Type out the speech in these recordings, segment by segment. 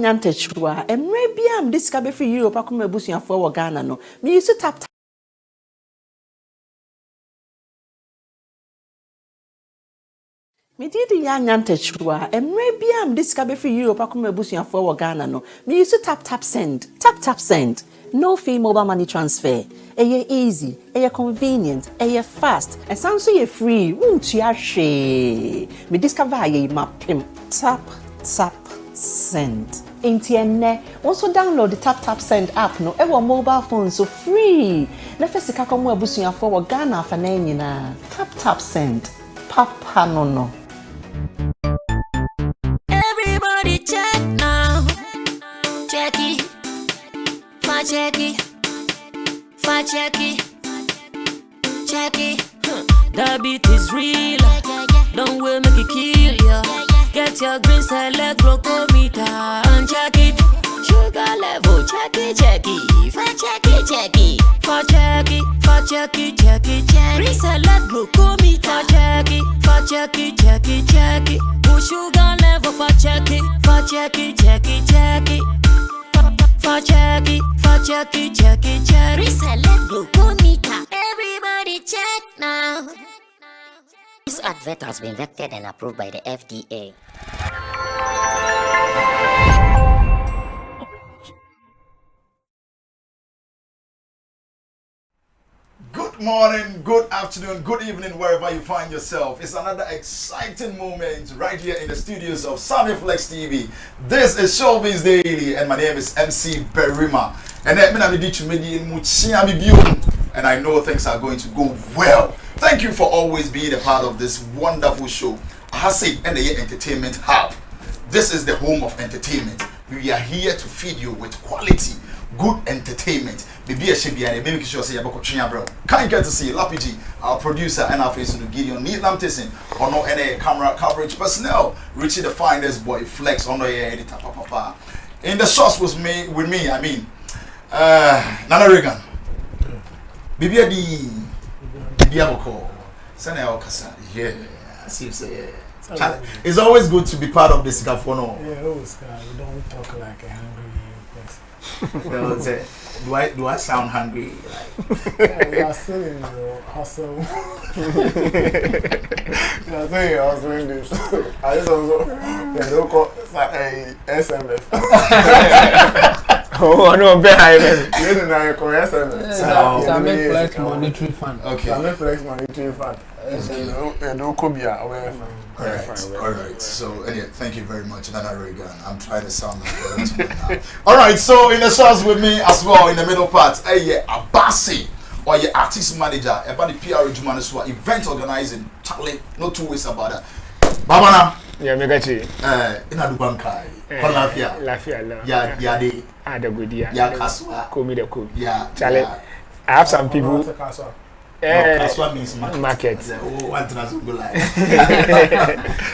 nyantechwa emre bia m disika be free Europe akoma abusuafo wo Ghana no me use tap me didi nyantechwa emre bia m disika be free Europe akoma abusuafo wo Ghana no me use tap send no fee mobile money transfer easy convenient fast and sounds so free won't you hwe me discover ye mapim tap send Intienne also download the tap send app no ever mobile phone so free na fesika komo abusuafo wo Ghana afa na nyina tap send papa no everybody check now check it the beat is real don't wait make it kill ya get your green select glucometer and check it sugar level check it green select glucometer check it push sugar level for check it reselect glucometer. Everybody check now. This advert has been vetted and approved by the FDA. Good morning, good afternoon, good evening, wherever you find yourself. It's another exciting moment right here in the studios of Sammy Flex TV. This is Showbiz Daily, and my name is MC Berima. And I know things are going to go well. Thank you for always being a part of this wonderful show. Hasi and the Entertainment Hub. This is the home of entertainment. We are here to feed you with quality, good entertainment. Baby, make sure say bro. Can't get to see Lapiji, our producer, and our face to Gideon Need Lamtesin, or no any camera coverage personnel. Richie the finest boy, Flex, on the editor, papa. In the source was me with me. I mean, Nana Reagan. Baby, call. Yeah, see, say it's always good to be part of this Gafono. Yeah, always. You don't talk like a hungry person. Do I sound hungry? Yeah, you are still in your hustle. You are still in your hustle English. I just also don't call SMF. Oh, no, behind me. You don't know call SMF. Sammy Flex Monetary Fund. Okay. Sammy Flex Monetary Fund. And don't come here. All right. So, anyway, thank you very much, Nana Reagan. I'm trying to sound like now. All right. So, in the shots with me as well, in the middle part, Abasi, or your artist manager, about the PR Jumaneswa event organizing. Charlie, no two ways about that. Babana. Yeah, me got you. In a Dubankai. Lafia. Yeah, they. The good year. Yeah, Kaswa. Call me the cool. Yeah. Charlie, I have some people. Kaswa means market. Oh, one thing has to go like.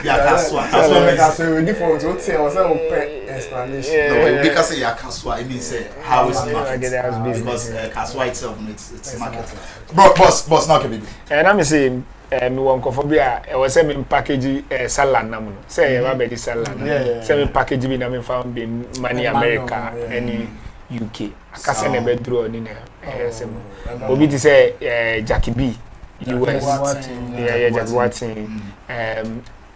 Yeah, Kaswa means. So, different. What say? I say explanation. No, because say Kaswa, it means how is market? Because Kaswa itself, it's market. Boss, now baby. And I'm saying, me want kophobia. I was saying package salad na mo. Say you have the salad. Say me package bi na me found be money America, any UK. Akase na be draw ni na. Say obi ti say Jackie B US. Yeah, Jackie Watson.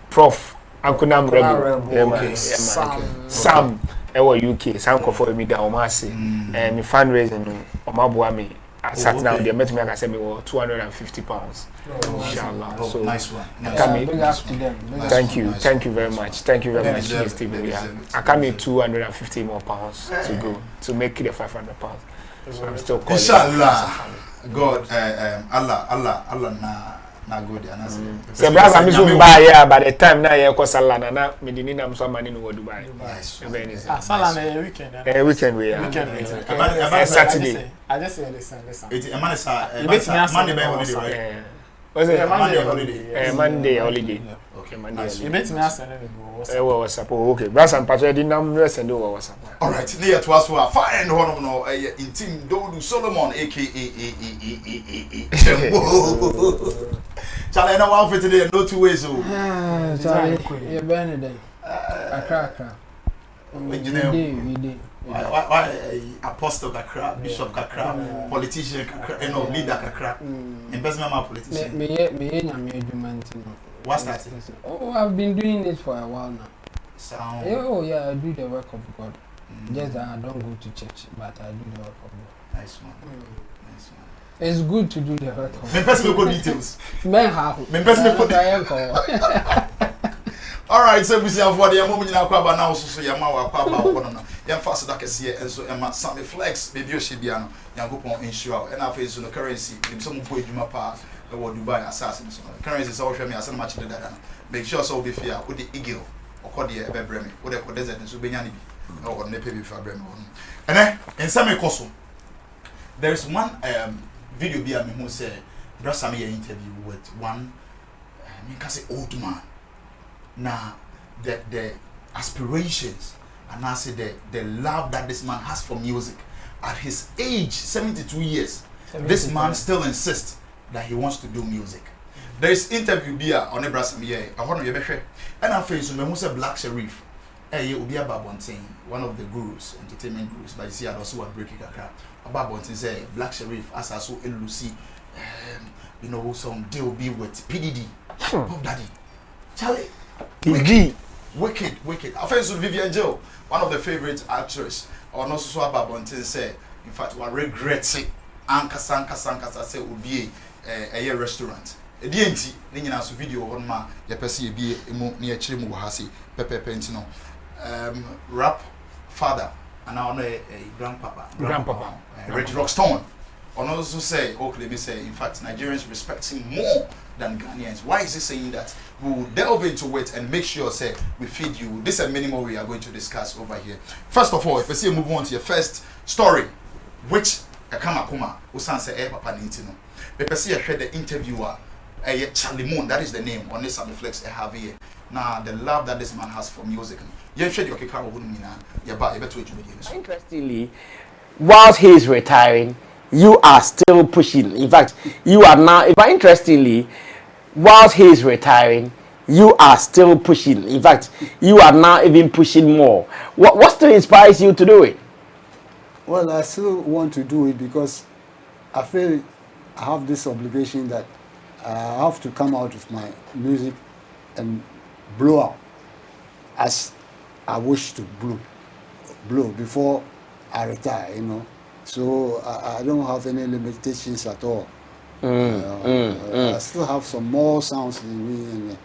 Prof Uncle Rebel. Sam UK. Sam kofo mi da o ma say. Me fundraising o ma boa me. I sat down there, met me, I said, me was £250. Inshallah. Oh, so, nice one. Thank you very much. Thank you very much, Steve. I come in £250 more to go to make it a £500. So I'm still calling. Inshallah. God, Allah, na good. So, brother, I'm just buy here by the time now. You cost Allah na me di need some money no Dubai. Salah na weekend. Weekend we are. Saturday. I just say this. It's a Monday by holiday, right? Was it Monday holiday? Monday holiday. Okay, Monday. You bet me ask what's up? Okay, brother, I'm patching the number and do what's up. All right, near to us who are fine and one no in team Dodu Solomon, aka Charlie, no one for today, no two ways. Charlie, you're burning them. I crack. Engineer. We did. Why apostle kakra, bishop kakra, politician kakra, you know, leader kakra. Investment man politician. What's that? Oh, I've been doing it for a while now. Sound. Oh yeah, I do the work of God. Just that I don't go to church, but I do the work of God. Nice one. Nice one. It's good to do the work of God. Me person go details. Men have. Me person go. All right, so we see how far the moment now kwaba now so ya ma wa kwaba wo no. Ya fast that kese here enso e ma Sammy flex baby o shebia no. Ya go pon insure and after so no currency. Dem so mo bo edwuma pa e wo Dubai assassin so. Currency so hwe me asa na ma chide dada no. Make sure so be fear with the eagle. Okode e be breme. Wo de ko desert so benya ne bi. O ko ne pe bi fa breme wo. And in Sammy koso. There is one video be me who say bro Sammy interview with one me can say old man. Now, the aspirations and I say the love that this man has for music at his age, 72 years, this man still insists that he wants to do music. There is interview here on Nebraska here. I want to be and I face when say Black Sherif. Hey, Obi Ababontin, one of the gurus, entertainment gurus, but you see I also want breaking kakra. Ababontin say Black Sherif as I saw Lucy, you know, some deal be with PDD, Puff Daddy, Charlie. Wicked. I face with Vivian, one of the favorite actors. Or not so Ababontin say, in fact, one regrets it. Anka say would be a restaurant. A DNT, then you video on my Yapesi be near Chimu Hasi, Pepe Pentino. Rap father, and I honor a grandpapa. Reggie Rockstone. On also say, let me say, in fact, Nigerians respect him more than Ghanaians. Why is he saying that? We will delve into it and make sure, say, we feed you. This is a minimum we are going to discuss over here. First of all, if we see move on to your first story, which Akamakuma, Usan say, Papa Nintino. If we see the interviewer, Charlie Moon, that is the name, on this Sammy Flex, have here. Now, the love that this man has for music. Interestingly, whilst he is retiring, you are still pushing. In fact, you are now, but interestingly, whilst he is retiring, you are still pushing. In fact, you are now even pushing more. What still inspires you to do it? Well, I still want to do it because I feel I have this obligation that I have to come out with my music and blow out as I wish to blow before I retire, you know. So I don't have any limitations at all. I still have some more sounds in me, and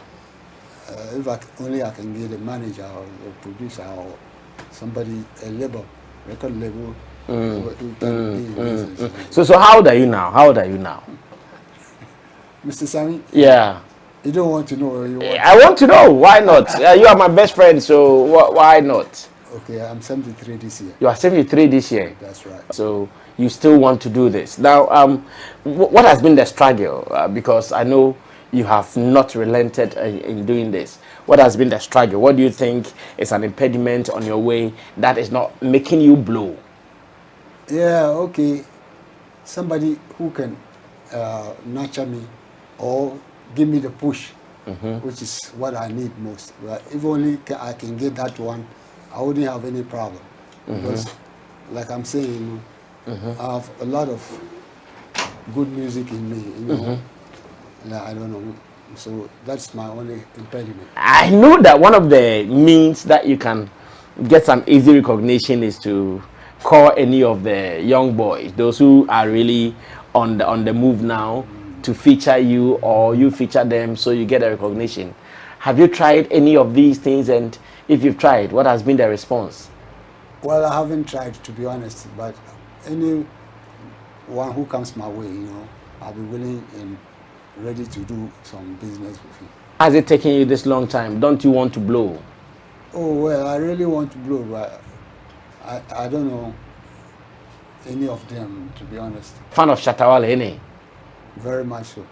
if I can get a manager or a producer or somebody, a record label, who can be in business. So how old are you now? Mr. Sammy? Yeah. You don't want to know? I want to know. Why not? You are my best friend, so why not? Okay, I'm 73 this year. You are 73 this year? That's right. So you still want to do this. Now, what has been the struggle? Because I know you have not relented in doing this. What has been the struggle? What do you think is an impediment on your way that is not making you blow? Yeah, okay. Somebody who can nurture me or give me the push, which is what I need most. But if only I can get that one, I wouldn't have any problem. Because, like I'm saying, I have a lot of good music in me, you know. And I don't know. So that's my only impediment. I know that one of the means that you can get some easy recognition is to call any of the young boys, those who are really on the move now, to feature you, or you feature them so you get a recognition. Have you tried any of these things, and if you've tried, what has been the response? Well, I haven't tried, to be honest, but anyone who comes my way, you know, I'll be willing and ready to do some business with him. Has it taken you this long time? Don't you want to blow? Oh, well, I really want to blow, but I don't know any of them, to be honest. Fan of Shatawale, innit? Very much so.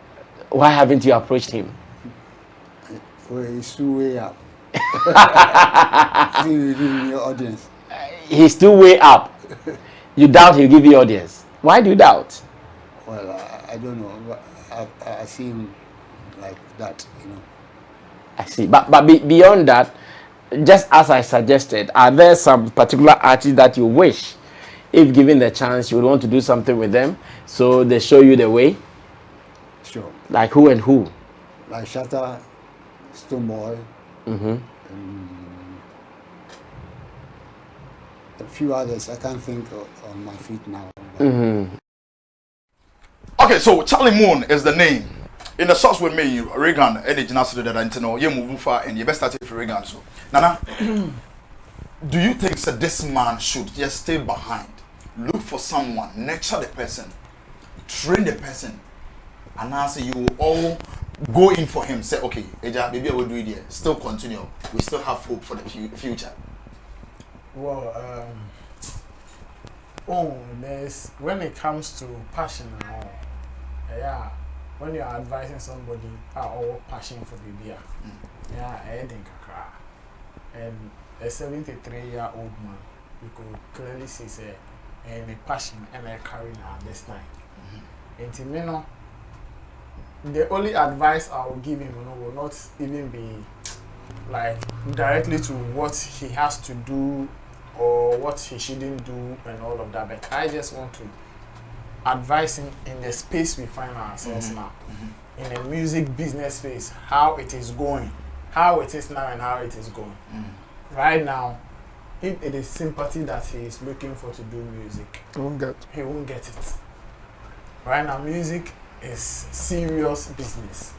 Why haven't you approached him? Well, he's still way up. He'll give me audience. He's still way up. You doubt he'll give you audience. Why do you doubt? Well, I don't know. But I see him like that, you know. I see. But beyond that, just as I suggested, are there some particular artists that you wish, if given the chance, you would want to do something with them, so they show you the way? Sure. Like who and who? Like Shatta, Stoneboy, a few others. I can't think on my feet now. Okay, so Charlie Moon is the name. In the source with me, Regan, any gymnast that I know, you move far and you best start for Regan. So, Nana, do you think that this man should just stay behind, look for someone, nurture the person, train the person, and answer you will all go in for him? Say, okay, Eja, maybe I will do it here. Still continue. We still have hope for the future. Well, there's when it comes to passion and all, yeah. When you are advising somebody or passion for BBA, yeah, I think and a 73-year-old man, you could clearly see say and a passion and a career at this time. And to me, no, the only advice I will give him will not even be like directly to what he has to do or what he shouldn't do and all of that, but I just want to advise him in the space we find ourselves now, in the music business space, how it is going, how it is now and how it is going. Right now, if it is sympathy that he is looking for to do music, he won't get it. Right now, music is serious business.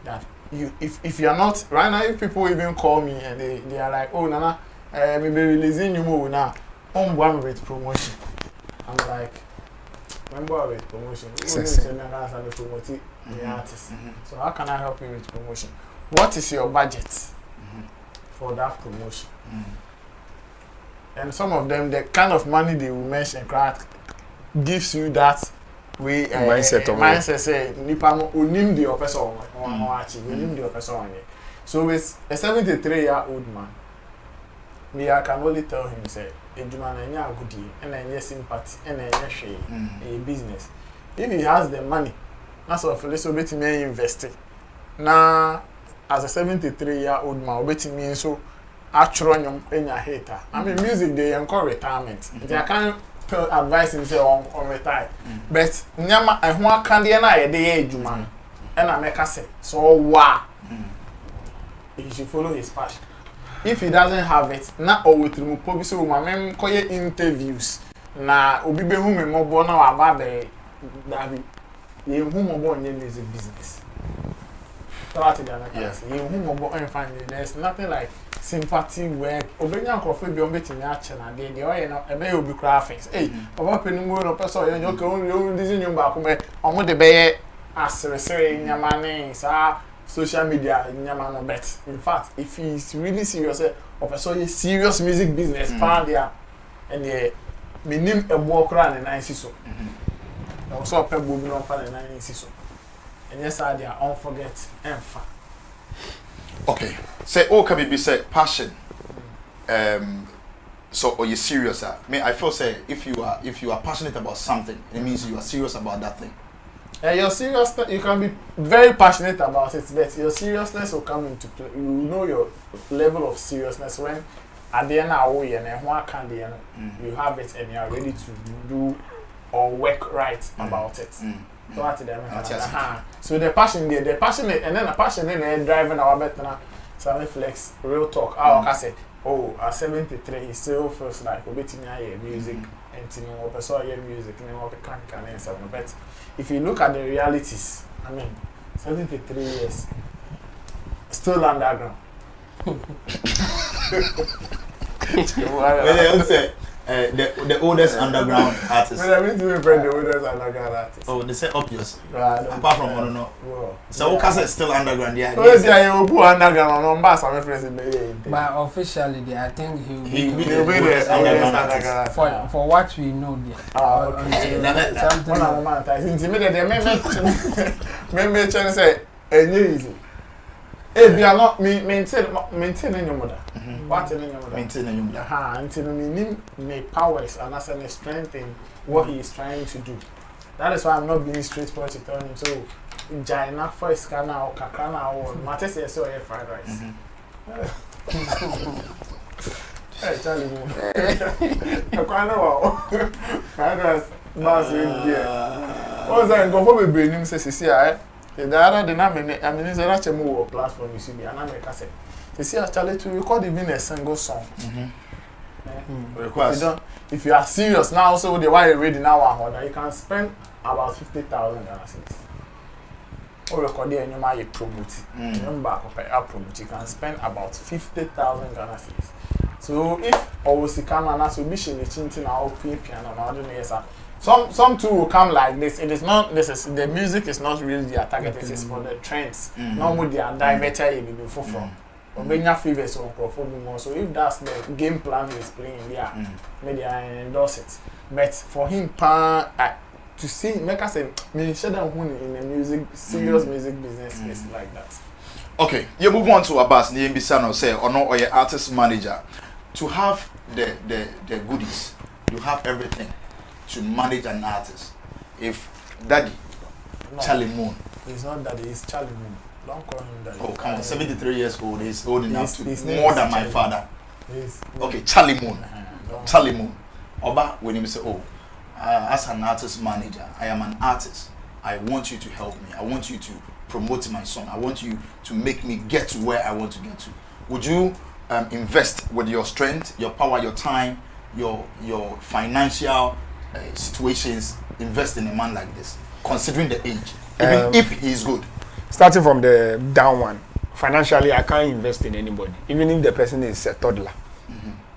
That you, if you are not, right now, if people even call me and they are like, oh, Nana, maybe releasing you more now, on one with promotion. I'm like, remember with promotion. The artist. So how can I help you with promotion? What is your budget for that promotion? And some of them, the kind of money they will mention, gives you that way mindset. Say, nipa unim the person, unim the person. So with a 73-year-old man, me I can only tell him say, Eduma na nya agudi, and enya sympathy, and enya share a business. If he has the money, that's of little bit me invest it. Now, as a 73-year-old man, obeti me so actually enya hater. I mean, music they encourage retirement. They can't advise him say on retire, but nyama ehwa kan de na ye de eduma, and I make say so wa. He should follow his passion. If he doesn't have it, na o wetru po so ma mem koye interviews na obi be hu me mobo na wa ba be dabi ye hu mobo on music business. Yes. You hu mobo on find there's nothing like sympathy work. Obenya nkofo bi on betimi a che na de o ye na e be obi graphics. Hey, oba penu mo no person ye nyoke on design nyum ba ko me omo de be ye asere nyama ne sa social media nyama no bet. In fact, if he's really serious, or person serious music business plan there, and the minim a walk around and 9 so. Also a pebble be on for 9 so. And yes, I dare all forget empha. Okay. Say can be say passion. So are you serious? I feel say if you are passionate about something, it means you are serious about that thing. Your seriousness, you can be very passionate about it, but your seriousness will come into play. You know your level of seriousness when at the end of the year, you have it and you are ready to do or work right about it. So that's the so the passion there, the passionate, and then the passion then driving our better. Sammy Flex, real talk. I say, oh, at 73, he still feels like we're betting music and you know, music, and what can answer. But if you look at the realities, I mean, 73 years, still underground. The oldest underground artist. Well, I mean to be friend the oldest underground artist. Oh, they say obvious. Right. Apart from one, no. So what is still underground? Yeah. So is there you put underground on bass and friends in the But officially, I think he will be the underground artist. For what we know there. Something on man time. Intimidated them. Me trying to say easy. If you are not maintaining your mother, what in your mother? Maintaining your mother. Until me need powers and as a strength in what he is trying to do. That is why I'm not being straightforward to tell him. So, Jaina for a scanner or kakana or matters so fried rice. Hey, Charlie. I can't know. I just mass in here. What's that? Go for me, bring say, the other dynamic, I mean, it's a more platform you see me, and I make a say. You see, actually, to record even a single song. If you are serious now, so the way you're reading now, you can spend about 50,000 dollars. Or record it and you might promote it. Remember, promote, you can spend about 50,000 dollars. So if always come and ask you, be she chinting our piano, I don't know, yes, some two will come like this. It is not the music is not really their target, this is for the trends. Not with their diverter you before from. Or when your favorites or more. So if that's the game plan he's playing there, maybe I endorse it. But for him to see make us say me share that in the music serious music business is like that. Okay, you move on to Abbas Niembisano say or no or your artist manager. To have the goodies, you have everything to manage an artist. If Daddy Charlie Moon. He's not Daddy, he's Charlie Moon. Don't call him Daddy. Oh, come on, 73 years old, he's old enough to his more than my father. Okay, Charlie Moon. Charlie Moon. Oba, when you say, as an artist manager, I am an artist. I want you to help me. I want you to promote my song. I want you to make me get to where I want to get to. Would you invest with your strength, your power, your time, your financial situations, invest in a man like this, considering the age, even if he is good? Starting from the down one, financially, I can't invest in anybody, even if the person is a toddler.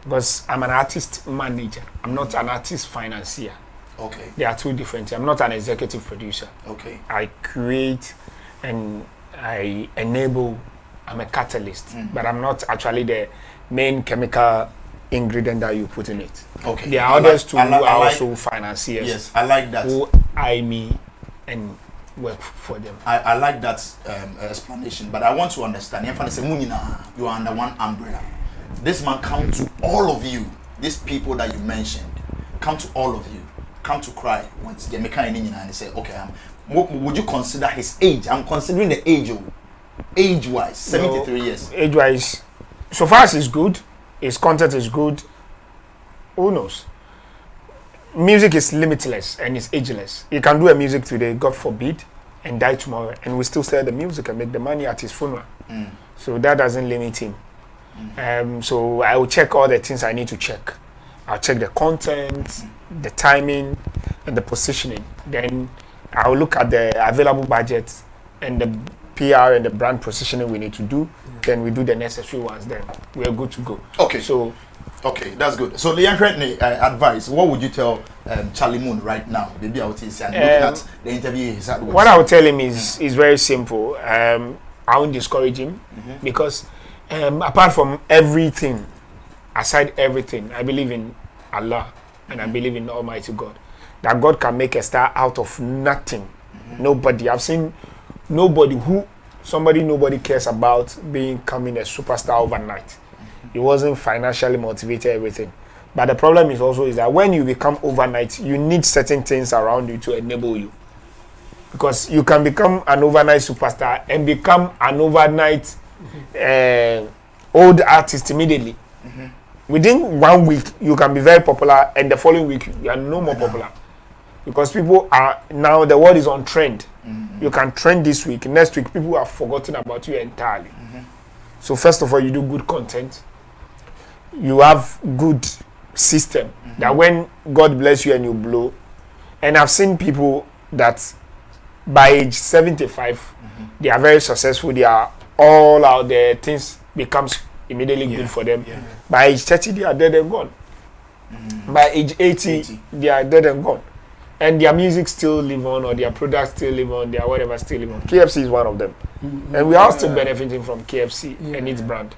Because I'm an artist manager. I'm not an artist financier. Okay. They are two different. I'm not an executive producer. Okay. I create and I enable. I'm a catalyst, but I'm not actually the main chemical ingredient that you put in it. Okay. There are others who are also financiers. Yes, I like that. Who eye me and work for them. I like that explanation, but I want to understand. You are under one umbrella. This man come to all of you. These people that you mentioned come to all of you. Come to cry once they make and say, okay, would you consider his age? I'm considering the age-wise, 73 years. Age-wise, so far as it's good, his content is good. Who knows? Music is limitless and it's ageless. You can do a music today, God forbid, and die tomorrow, and we still sell the music and make the money at his funeral. So that doesn't limit him. So I will check all the things I need to check. I'll check the content, the timing, and the positioning. Then I'll look at the available budget and the PR and the brand positioning we need to do. Then we do the necessary ones. Then we are good to go. Okay. So, okay, that's good. So, Leon Cretney, advice. What would you tell Charlie Moon right now? Maybe I would say, and looking at the interview he's had. What I would tell him is very simple. I won't discourage him because apart from everything, aside everything, I believe in Allah and I believe in Almighty God. That God can make a star out of nothing. Nobody. I've seen nobody cares about becoming a superstar overnight. It wasn't financially motivated, everything. But the problem is that when you become overnight, you need certain things around you to enable you. Because you can become an overnight superstar and become an overnight old artist immediately. Within 1 week, you can be very popular, and the following week, you are no more popular. Because people are now, the world is on trend. You can trend this week, next week, people have forgotten about you entirely. So, first of all, you do good content. You have good system that when God bless you and you blow. And I've seen people that by age 75, they are very successful. They are all out there. Things becomes immediately good for them. By age 30, they are dead and gone. By age 80, they are dead and gone. And their music still live on, or their products still live on, their whatever still live on. KFC is one of them. And we are still benefiting from KFC and its brand.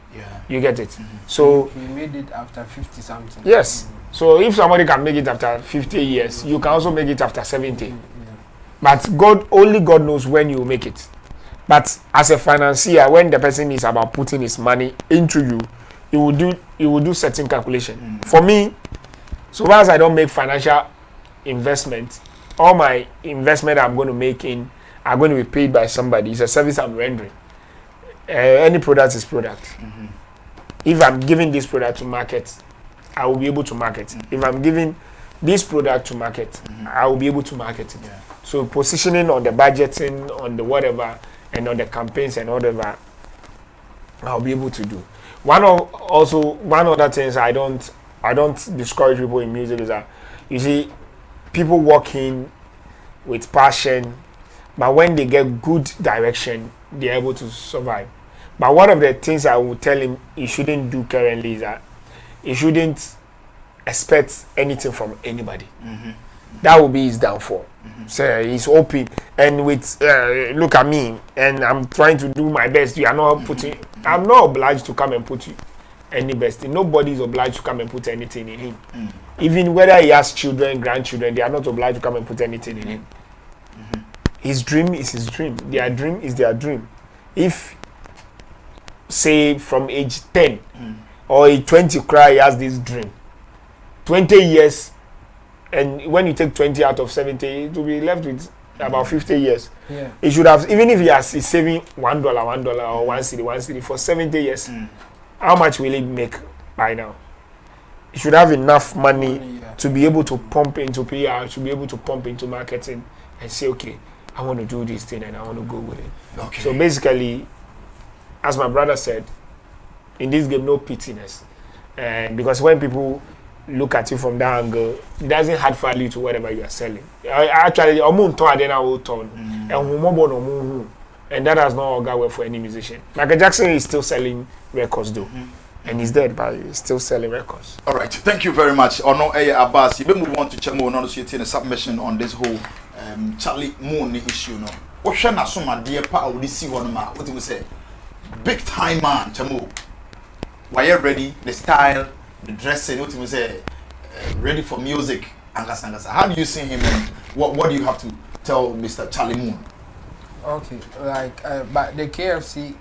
You get it? So he made it after 50 something. Yes. So if somebody can make it after 50 years, you can also make it after 70. But only God knows when you make it. But as a financier, when the person is about putting his money into you, he will do certain calculation. For me, so far as I don't make financial investment, all my investment I'm going to make in are going to be paid by somebody. It's a service I'm rendering. Any product is product. if I'm giving this product to market, I will be able to market. If I'm giving this product to market, I will be able to market it. Yeah. So positioning on the budgeting, on the whatever, and on the campaigns and whatever, I'll be able to do. One other things I don't discourage people in music is that, you see, people walk in with passion, but when they get good direction, they're able to survive. But one of the things I will tell him he shouldn't do currently is that he shouldn't expect anything from anybody. That will be his downfall. So he's open, and with look at me, and I'm trying to do my best. You are not putting. I'm not obliged to come and put any best. Nobody is obliged to come and put anything in him. Even whether he has children, grandchildren, they are not obliged to come and put anything in him. His dream is his dream. Their dream is their dream. If, say, from age 10 or age 20 cry, he has this dream. 20 years, and when you take 20 out of 70, it will be left with about 50 years. Yeah. He should have, even if he's saving $1 or one city for 70 years, how much will he make by now? He should have enough money to be able to pump into PR, to be able to pump into marketing, and say, okay, I want to do this thing and I want to go with it. Okay. So basically, as my brother said, in this game, no pittiness. And because when people look at you from that angle, it doesn't add value to whatever you are selling. Actually, and that has not gone well for any musician. Michael Jackson is still selling records though. And he's dead, but he's still selling records. All right, thank you very much. Ono Abbas, you move on to Chemo, not to a submission on this whole Charlie Moon issue. No, what shall I say, my dear pa? Would see one man? What do we say? Big time man, Chemo. Why you ready? The style, the dressing. What do we say? Ready for music? Angasa. How do you see him? And what do you have to tell Mr. Charlie Moon? Okay, like, but the KFC,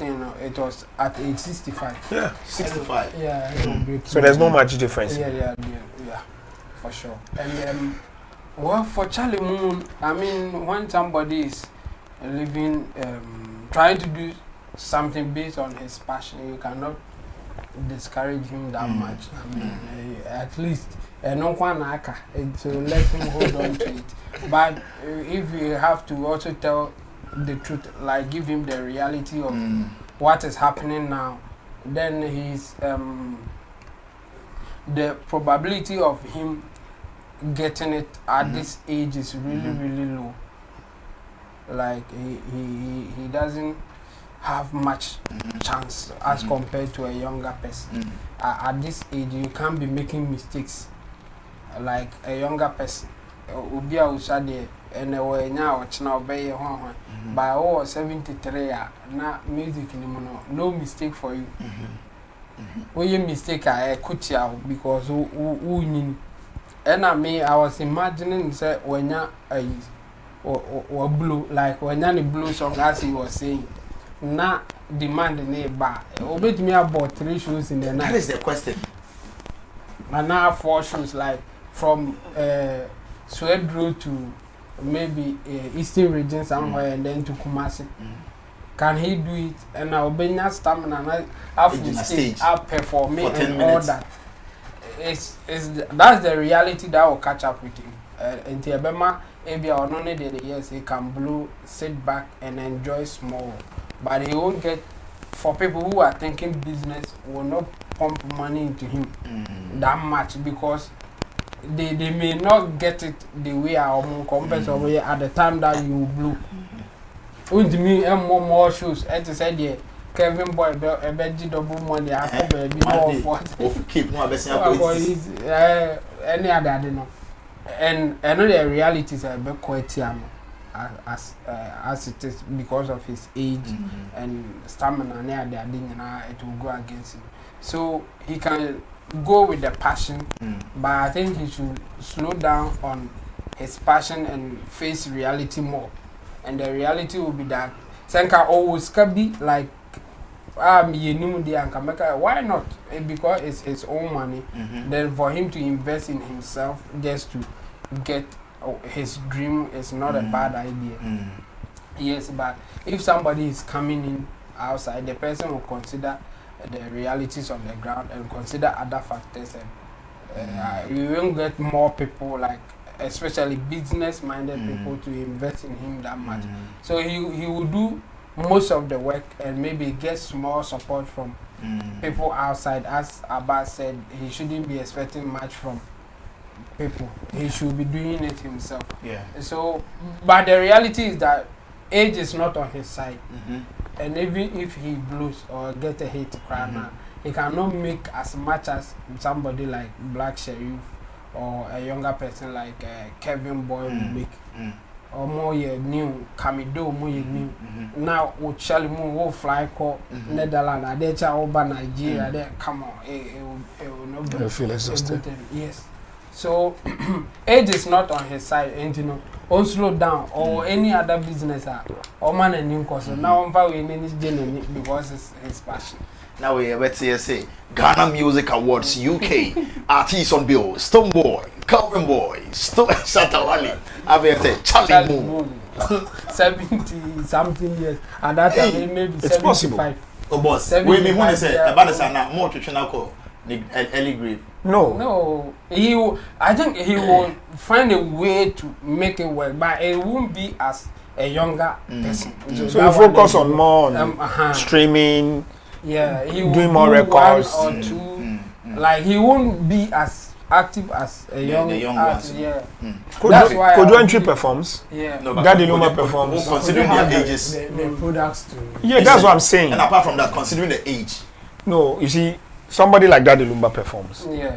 you know, it was at age 65. Yeah, 65. Yeah. So there's no much difference. Yeah, for sure. And well, for Charlie Moon, I mean, when somebody is living, trying to do something based on his passion, you cannot discourage him that much. I mean, at least no one to let him hold on to it. But if you have to also tell the truth, like give him the reality of what is happening now, then he's the probability of him getting it at this age is really low. Like he doesn't have much chance as compared to a younger person. At this age, you can't be making mistakes like a younger person. Ubia usade and now obey one. By all 73 na music no mistake for you. When you mistake I could because who and I was imagining say when ya or blue like when ya blue song as he was saying na demand neighbor obey me about 3 shows in the night. That is the question. And now 4 shows like from Swed Road to maybe Eastern region somewhere and then to Kumasi. Can he do it? And I'll be not stamina after stage I'll perform it and all that. That's the reality that will catch up with him. And Tiabema, maybe or not yes, he can blow, sit back and enjoy small. But he won't get, for people who are thinking business, will not pump money into him that much because they may not get it the way our compares over here at the time that you blew. With me and more shoes, as I said, yeah, Kevin Boy, a veggie double money, I have a bit more of what keep more best any other, I don't know. And another reality is a bit quite young as it is because of his age and stamina near the thing, and it will go against him. So he can go with the passion, but I think he should slow down on his passion and face reality more. And the reality will be that Senka always can be like why not? Because it's his own money. Then for him to invest in himself just to get his dream is not a bad idea. Yes, but if somebody is coming in outside, the person will consider the realities on the ground and consider other factors, and we won't get more people, like especially business-minded people, to invest in him that much. So he will do most of the work and maybe get small support from people outside. As Abba said, he shouldn't be expecting much from people. He should be doing it himself. Yeah. So, but the reality is that age is not on his side. And even if he blows or get a hit crowd, he cannot make as much as somebody like Black Sherif or a younger person like Kevin Boy will make. Or more new, Kamido more new. Now with Charlie Moon will fly call Netherlands, I did over Nigeria, there come on, it will not be. I feel exhausted. Yes. So age is not on his side, and you know, on slow down or any other business or man and new course. Now I'm probably in this journey because it's his passion. Now we let's say Ghana Music Awards UK artists on bill, Stone Boy, Calvin Boy, Shatawali, I've Charlie Moon. 70 something years, and that time maybe it's 75. possible. Oh boss, we me who say about the sana more traditional call early grade. No, I think he will find a way to make it work, but it won't be as a younger person. So you focus on more on streaming. Yeah, he will doing more do records. 1 or 2. Like he won't be as active as a young artist. Yeah. That's why Kojo Entry performs. Yeah. No, Daddy Luma performs. Considering their ages. The products to. Yeah, that's what I'm saying. And apart from that, considering the age. No, you see, somebody like Daddy Lumba performs. Yeah.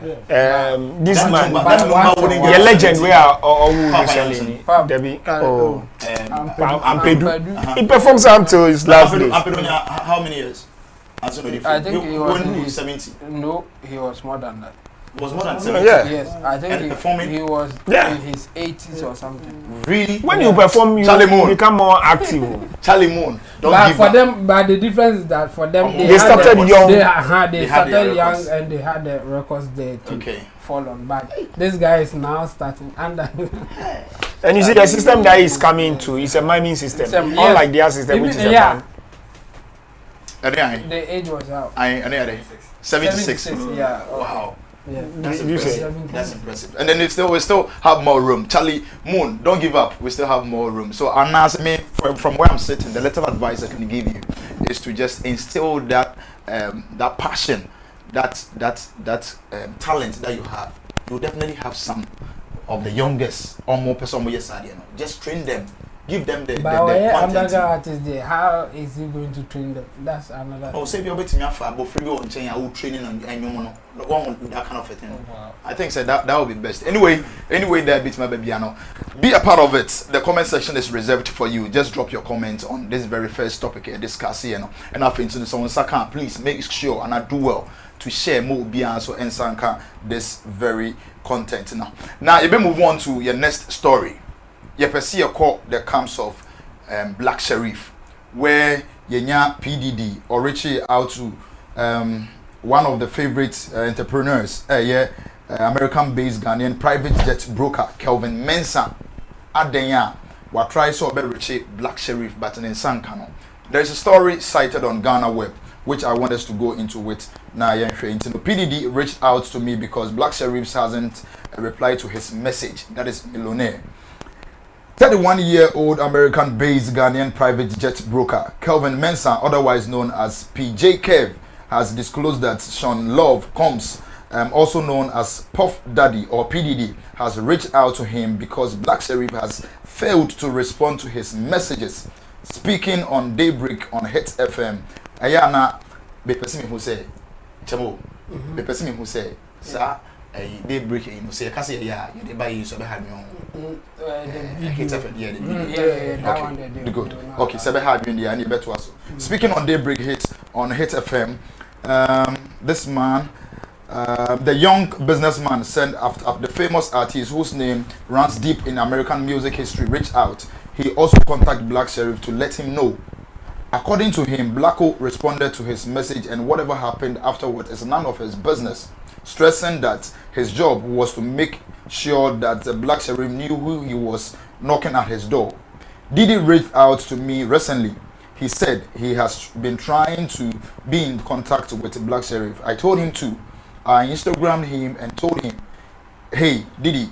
This Daddy man, Lumba wouldn't a get legend where who Papa recently, Johnson. Debbie, Ampedu. Ampedu. He performs until his last days. How many years? I think he was 70. No, he was more than that. Was more than 70. Yeah. Yes, I think he was in his 80s or something. Really? When you perform, you become more active. Charlie Moon. But for them, but the difference is that for them, they started young. They started young and they had the records there to fall on. But this guy is now starting under. And you see, the system that he's coming to is a miming system. Unlike their system, which is a band. The age was out. 76. Yeah. Wow. Yeah. That's impressive. That's impressive. And then we still have more room. Charlie Moon, don't give up. We still have more room. So me from where I'm sitting, the little advice I can give you is to just instill that that passion, that talent that you have. You definitely have some of the youngest or more person just train them. Give them the content. Artists there, how is he going to train them? That's another. Oh, say you're betting me for free on chain. I will training and that kind of thing. Oh, wow. I think so that would be best. Anyway, that beats my baby. Be a part of it. The comment section is reserved for you. Just drop your comments on this very first topic and discuss here. And I think someone second, please make sure and I do well to share more beyond so and sanka this very content now you may move on to your next story. You see a call that comes of Black Sherif, where Yenya PDD or Richie out to one of the favorite entrepreneurs, American-based Ghanaian private jet broker Kelvin Mensah. Adenya, what try so be Richie Black Sherif, but in Sankano. There is a story cited on Ghana Web, which I want us to go into with now. PDD reached out to me because Black Sherif hasn't replied to his message. That is millionaire. 31-year-old American-based Ghanaian private jet broker Kelvin Mensah, otherwise known as PJ Kev, has disclosed that Sean Love Combs, also known as Puff Daddy or PDD, has reached out to him because Black Sherif has failed to respond to his messages. Speaking on Daybreak on Hit FM, Ayana, be person who say, Chamo, be person who say, sir. Daybreak, you say, Cassia, you buy you so behind me on. Okay, good. Okay, so behind you in the end, better also. Speaking on Daybreak Hit on Hit FM, this man, the young businessman, said after the famous artist whose name runs deep in American music history reached out. He also contacted Black Sherif to let him know. According to him, Blacko responded to his message, and whatever happened afterward is none of his business, stressing that his job was to make sure that the Black Sherif knew who he was knocking at his door. Didi reached out to me recently. he said he has been trying to be in contact with Black Sherif. I told him to. I Instagrammed him and told him, hey, Diddy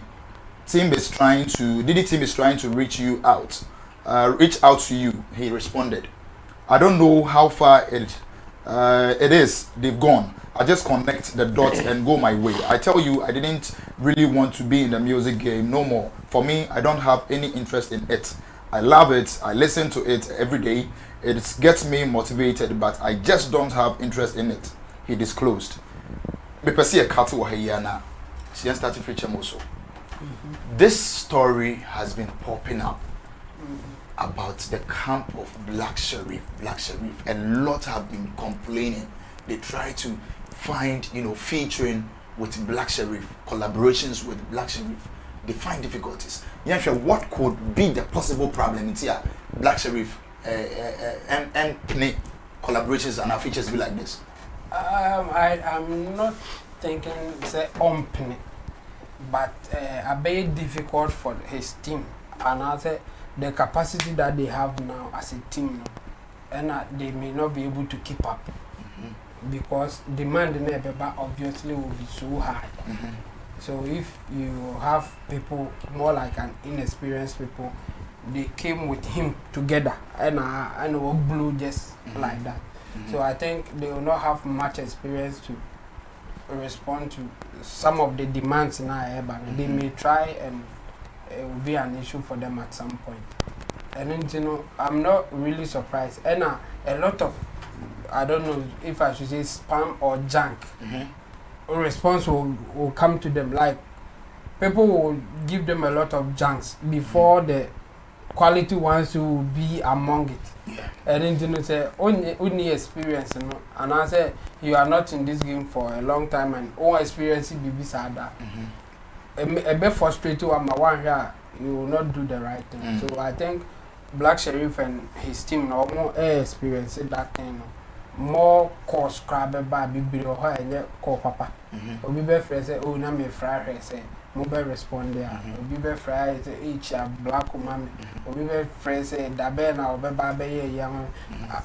team is trying to reach you out. Reach out to you. He responded. I don't know how far it is. They've gone. I just connect the dots and go my way. I tell you, I didn't really want to be in the music game no more. For me, I don't have any interest in it. I love it. I listen to it every day. It gets me motivated, but I just don't have interest in it. He disclosed. This story has been popping up about the camp of Black Sherif. A lot have been complaining. They try to find, featuring with Black Sherif, collaborations with Black Sherif. They find difficulties. What could be the possible problem in here? Black Sherif and collaborations and our features be like this? I'm not thinking say ompne, but a bit difficult for his team, and also the capacity that they have now as a team, and they may not be able to keep up because demand in Ebeba obviously will be so high. So if you have people more like an inexperienced people, they came with him together and will blew just like that. So I think they will not have much experience to respond to some of the demands in our area. They may try and it will be an issue for them at some point. And then, I'm not really surprised. And a lot of, I don't know if I should say spam or junk, response will come to them. Like, people will give them a lot of junks before the quality ones will be among it. And then say only experience, and I say you are not in this game for a long time and all experience be beside that. A bit frustrated when my one here you will not do the right thing. So I think Black Sherif and his team no more experience that thing. More course crab by big or high call papa. Obi be friend say oh na me fry say mobile respond there. Obi be fry say each black woman. Obi be friend say da be na obi ba be young.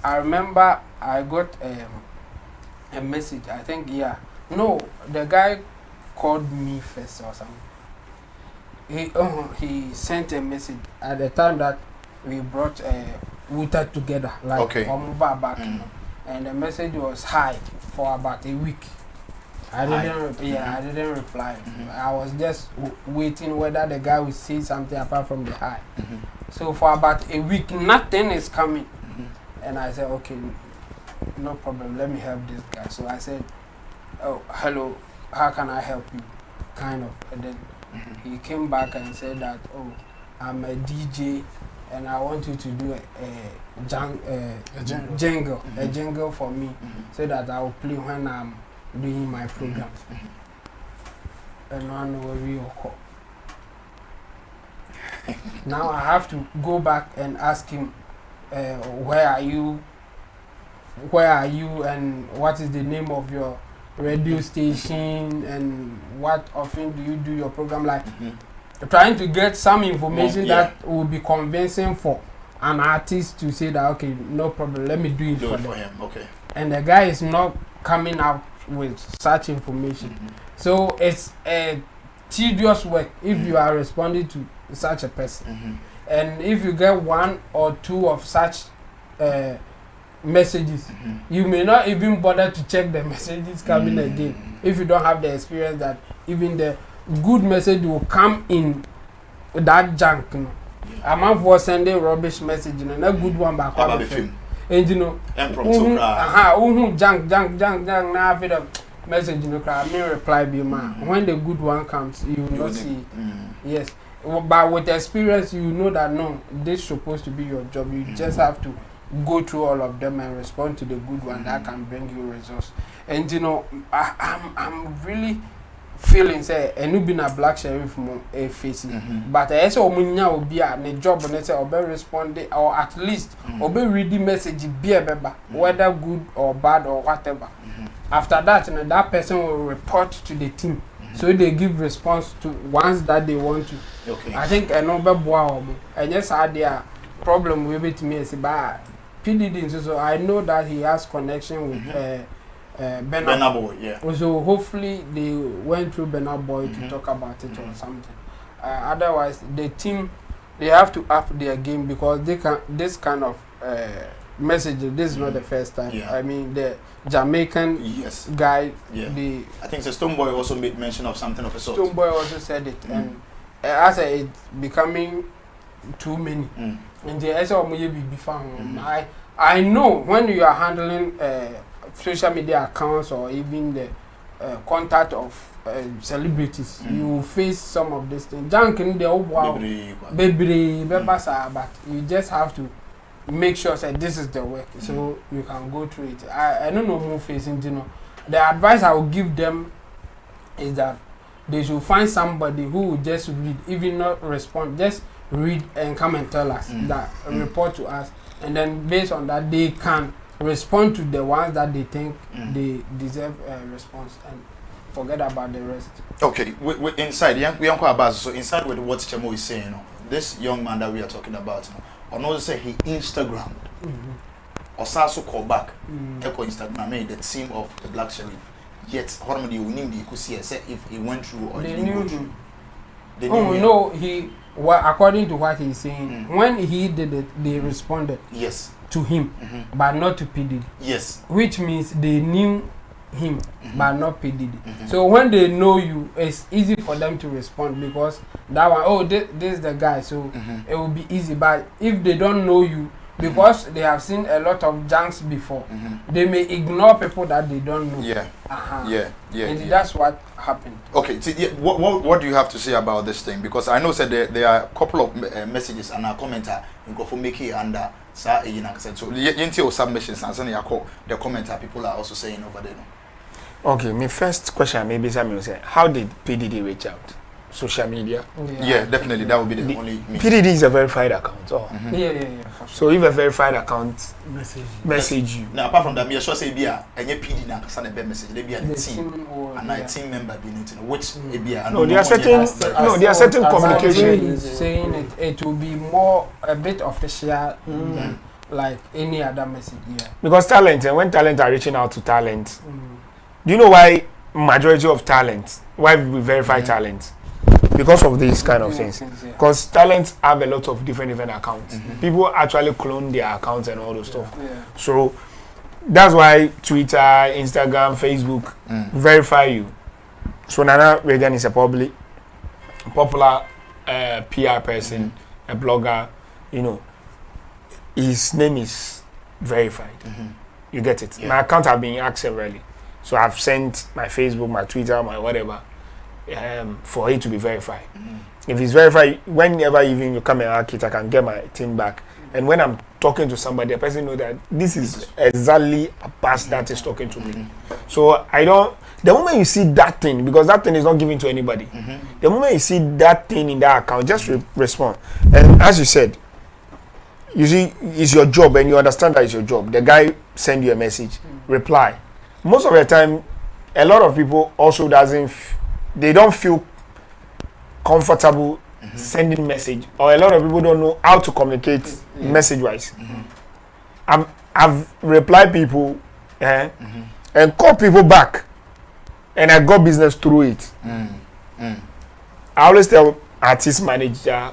I remember I got a message. I think no, the guy called me first or something. He sent a message at the time that we brought water together like back. And the message was high for about a week. I didn't reply. I was just waiting whether the guy would say something apart from the high. So for about a week, nothing is coming. And I said, okay, no problem. Let me help this guy. So I said, oh, hello, how can I help you? Kind of. And then he came back and said that, oh, I'm a DJ. And I want you to do a jingle for me, so that I will play when I'm doing my program. And one will be okay. Now I have to go back and ask him, where are you, and what is the name of your radio station, and what often do you do your program like? Trying to get some information that will be convincing for an artist to say that okay, no problem, let me do it for him. Okay. And the guy is not coming out with such information. So it's a tedious work if you are responding to such a person. And if you get one or two of such messages, you may not even bother to check the messages coming again if you don't have the experience that even the good message will come in that junk. I'm not for sending rubbish message and a good one back on the film. And junk now after the message may reply be man. When the good one comes, you will not see it. Yes. But with experience you know that no, this is supposed to be your job. You just have to go through all of them and respond to the good one that can bring you results. And I'm really feeling say enu be na Black Sherif mo facing, but I say omunya obi a ne job na say obe respond or at least obe read the message be beba whether good or bad or whatever. After that, that person will report to the team, so they give response to ones that they want to. I think another boy and yes, I their problem with it me is about PDD, so I know that he has connection with Burna Boy, yeah. So hopefully they went through Burna Boy to talk about it or something. Otherwise, the team, they have to up their game because they can. This kind of message. This is not the first time. Yeah. I mean, the Jamaican guy. Yeah. I think the Stonebwoy also made mention of something of a sort. Stonebwoy also said it, and as it's becoming too many. And the I know when you are handling social media accounts or even the contact of celebrities, you face some of these things. Junk in the baby, but you just have to make sure that this is the work, so you can go through it. I don't know who facing, you know. The advice I will give them is that they should find somebody who will just read, even not respond, just read and come and tell us that, report to us, and then based on that they can respond to the ones that they think they deserve a response and forget about the rest. Okay, we inside, we are about so inside with what Chemo is saying, this young man that we are talking about, or not say he Instagrammed or also call back echo Instagram made the team of the Black Sherif. Yet normally we knew could see if he went through or they didn't knew go him. through. They knew him. No, he according to what he's saying, when he did it, they responded to him, but not to PDD. Yes. Which means they knew him, but not PDD. So when they know you, it's easy for them to respond because that one, this is the guy, so it will be easy. But if they don't know you, because they have seen a lot of junks before, they may ignore people that they don't know. And that's what happened. Okay, so what do you have to say about this thing? Because I know said there are a couple of messages and a commenter in Kofumeki and so you submissions and the commenter people are also saying over there. Okay, my first question maybe Sammy will say, how did PDD reach out? Social media? Yeah, definitely. That would be the only. PDD is a verified account. So if a verified account message you. Now, apart from that, me sure say be a any PD na send a message. They be a team and a team member be it which be a. No, there are certain communication. Saying it will be more a bit official than like any other message. Yeah. Because talent, and when talent are reaching out to talent, do you know why majority of talent, why we verify talent? Because of these kind of things. Because talents have a lot of different accounts. People actually clone their accounts and all those stuff. So that's why Twitter, Instagram, Facebook verify you. So Nana Reagan is a popular PR person, a blogger, you know. His name is verified. You get it? My account have been hacked severally. So I've sent my Facebook, my Twitter, my whatever. For it to be verified. If it's verified, whenever even you come and hack it, I can get my team back. And when I'm talking to somebody, the person know that this is exactly a past that is talking to me. So I don't. The moment you see that thing, because that thing is not given to anybody. The moment you see that thing in that account, just respond. And as you said, you see, it's your job, and you understand that it's your job. The guy send you a message, reply. Most of the time, a lot of people also they don't feel comfortable sending message, or a lot of people don't know how to communicate message wise. I've replied people and call people back, and I got business through it. I always tell artist manager,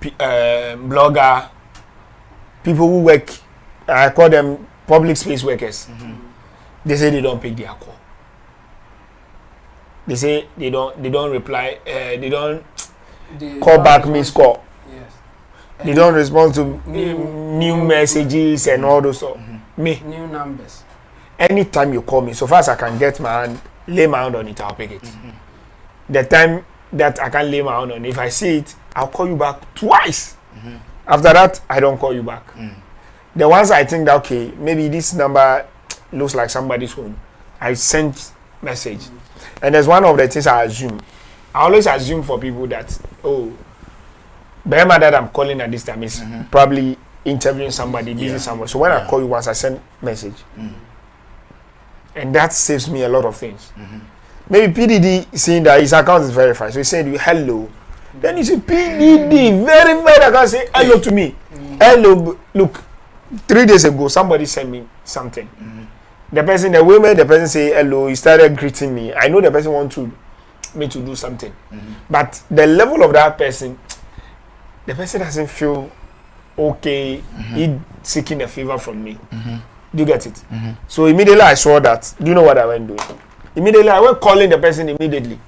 blogger, people who work, I call them public space workers. They say they don't pick their call. They say they don't reply, they don't call back missed call. They don't respond to new messages and all those stuff. Me. New numbers. Anytime you call me, so far as I can get my hand, lay my hand on it, I'll pick it. The time that I can lay my hand on it, if I see it, I'll call you back twice. After that, I don't call you back. The ones I think that, okay, maybe this number looks like somebody's phone, I send message. And there's one of the things I assume. I always assume for people that, Behema that I'm calling at this time is probably interviewing somebody, busy somewhere. So when I call you once, I send message. And that saves me a lot of things. Maybe PDD seeing that his account is verified. So he said, hello. Then you say, PDD, verified account, say hello to me. Hello, look, 3 days ago, somebody sent me something. The person say hello, he started greeting me. I know the person wants me to do something. But the level of that person, the person doesn't feel okay, he seeking a favor from me. Do you get it? So immediately I saw that. Do you know what I went doing? Immediately I went calling the person immediately.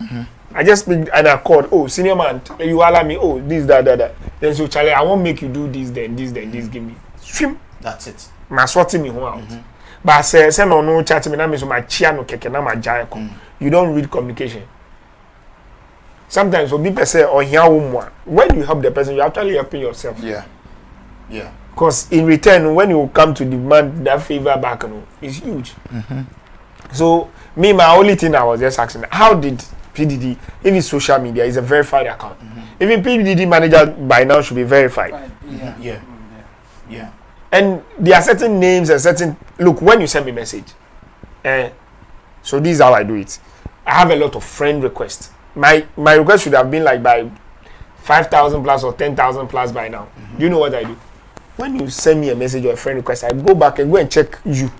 I just picked and I called, oh, senior man, you allow me, oh, this, that. Then so Charlie, I won't make you do this, then this, give me. Swim. That's it. My sorting me out. But I say no chat me na so my chia no keke na my giant. You don't read communication. Sometimes when people say or hear when you help the person, you're actually helping yourself. Yeah. Because in return, when you come to demand that favor back, it's huge. So me, my only thing I was just asking, how did PDD, if it's social media, is a verified account. Even PDD manager by now should be verified. Yeah. And there are certain names and certain look when you send me message. So this is how I do it. I have a lot of friend requests. My request should have been like by 5,000 plus or 10,000 plus by now. Do you know what I do? When you send me a message or a friend request, I go back and go and check you.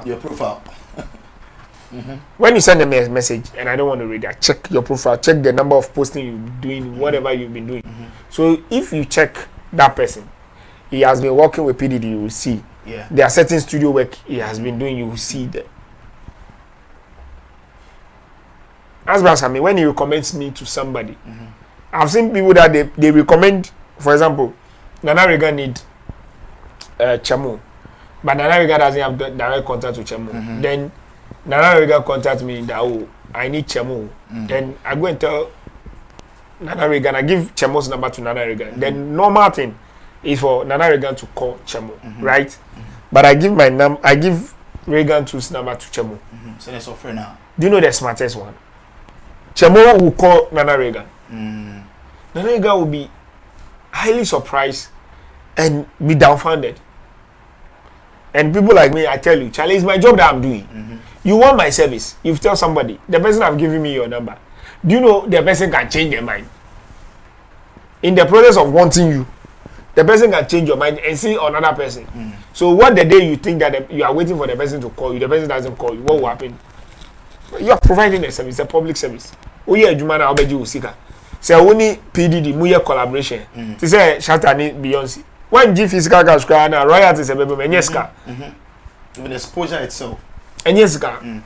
Your profile. When you send a message and I don't want to read it, I check your profile, check the number of posting you've been doing, whatever you've been doing. So if you check that person, he has been working with PDD, you will see. Yeah. There are certain studio work he has been doing, you will see that. As Sammy, when he recommends me to somebody, I've seen people that they recommend, for example, Nana Rega need Chamo, but Nana Rega doesn't have direct contact with Chamo. Then Nana Rega contact me that, oh, I need Chamo. Then I go and tell Nana Rega, and I give Chamo's number to Nana Rega. Then normal thing is for Nana Regan to call Chemo, right? But I give Regan to number to Chemo. So that's offer now. Do you know the smartest one? Chemo will call Nana Regan. Nana Regan will be highly surprised and be dumbfounded. And people like me, I tell you, Charlie, it's my job that I'm doing. You want my service, you tell somebody, the person have given me your number. Do you know the person can change their mind? In the process of wanting you, the person can change your mind and see another person. So what the day you think that you are waiting for the person to call you, the person doesn't call you, what will happen? You are providing a service, a public service. Oh yeah, Jumana Obeji Usika. Say only PDD, Muya collaboration. To say Shatani Beyonce. When G physical cash and royalties a baby, Enyeska. Even exposure itself. Enyeska.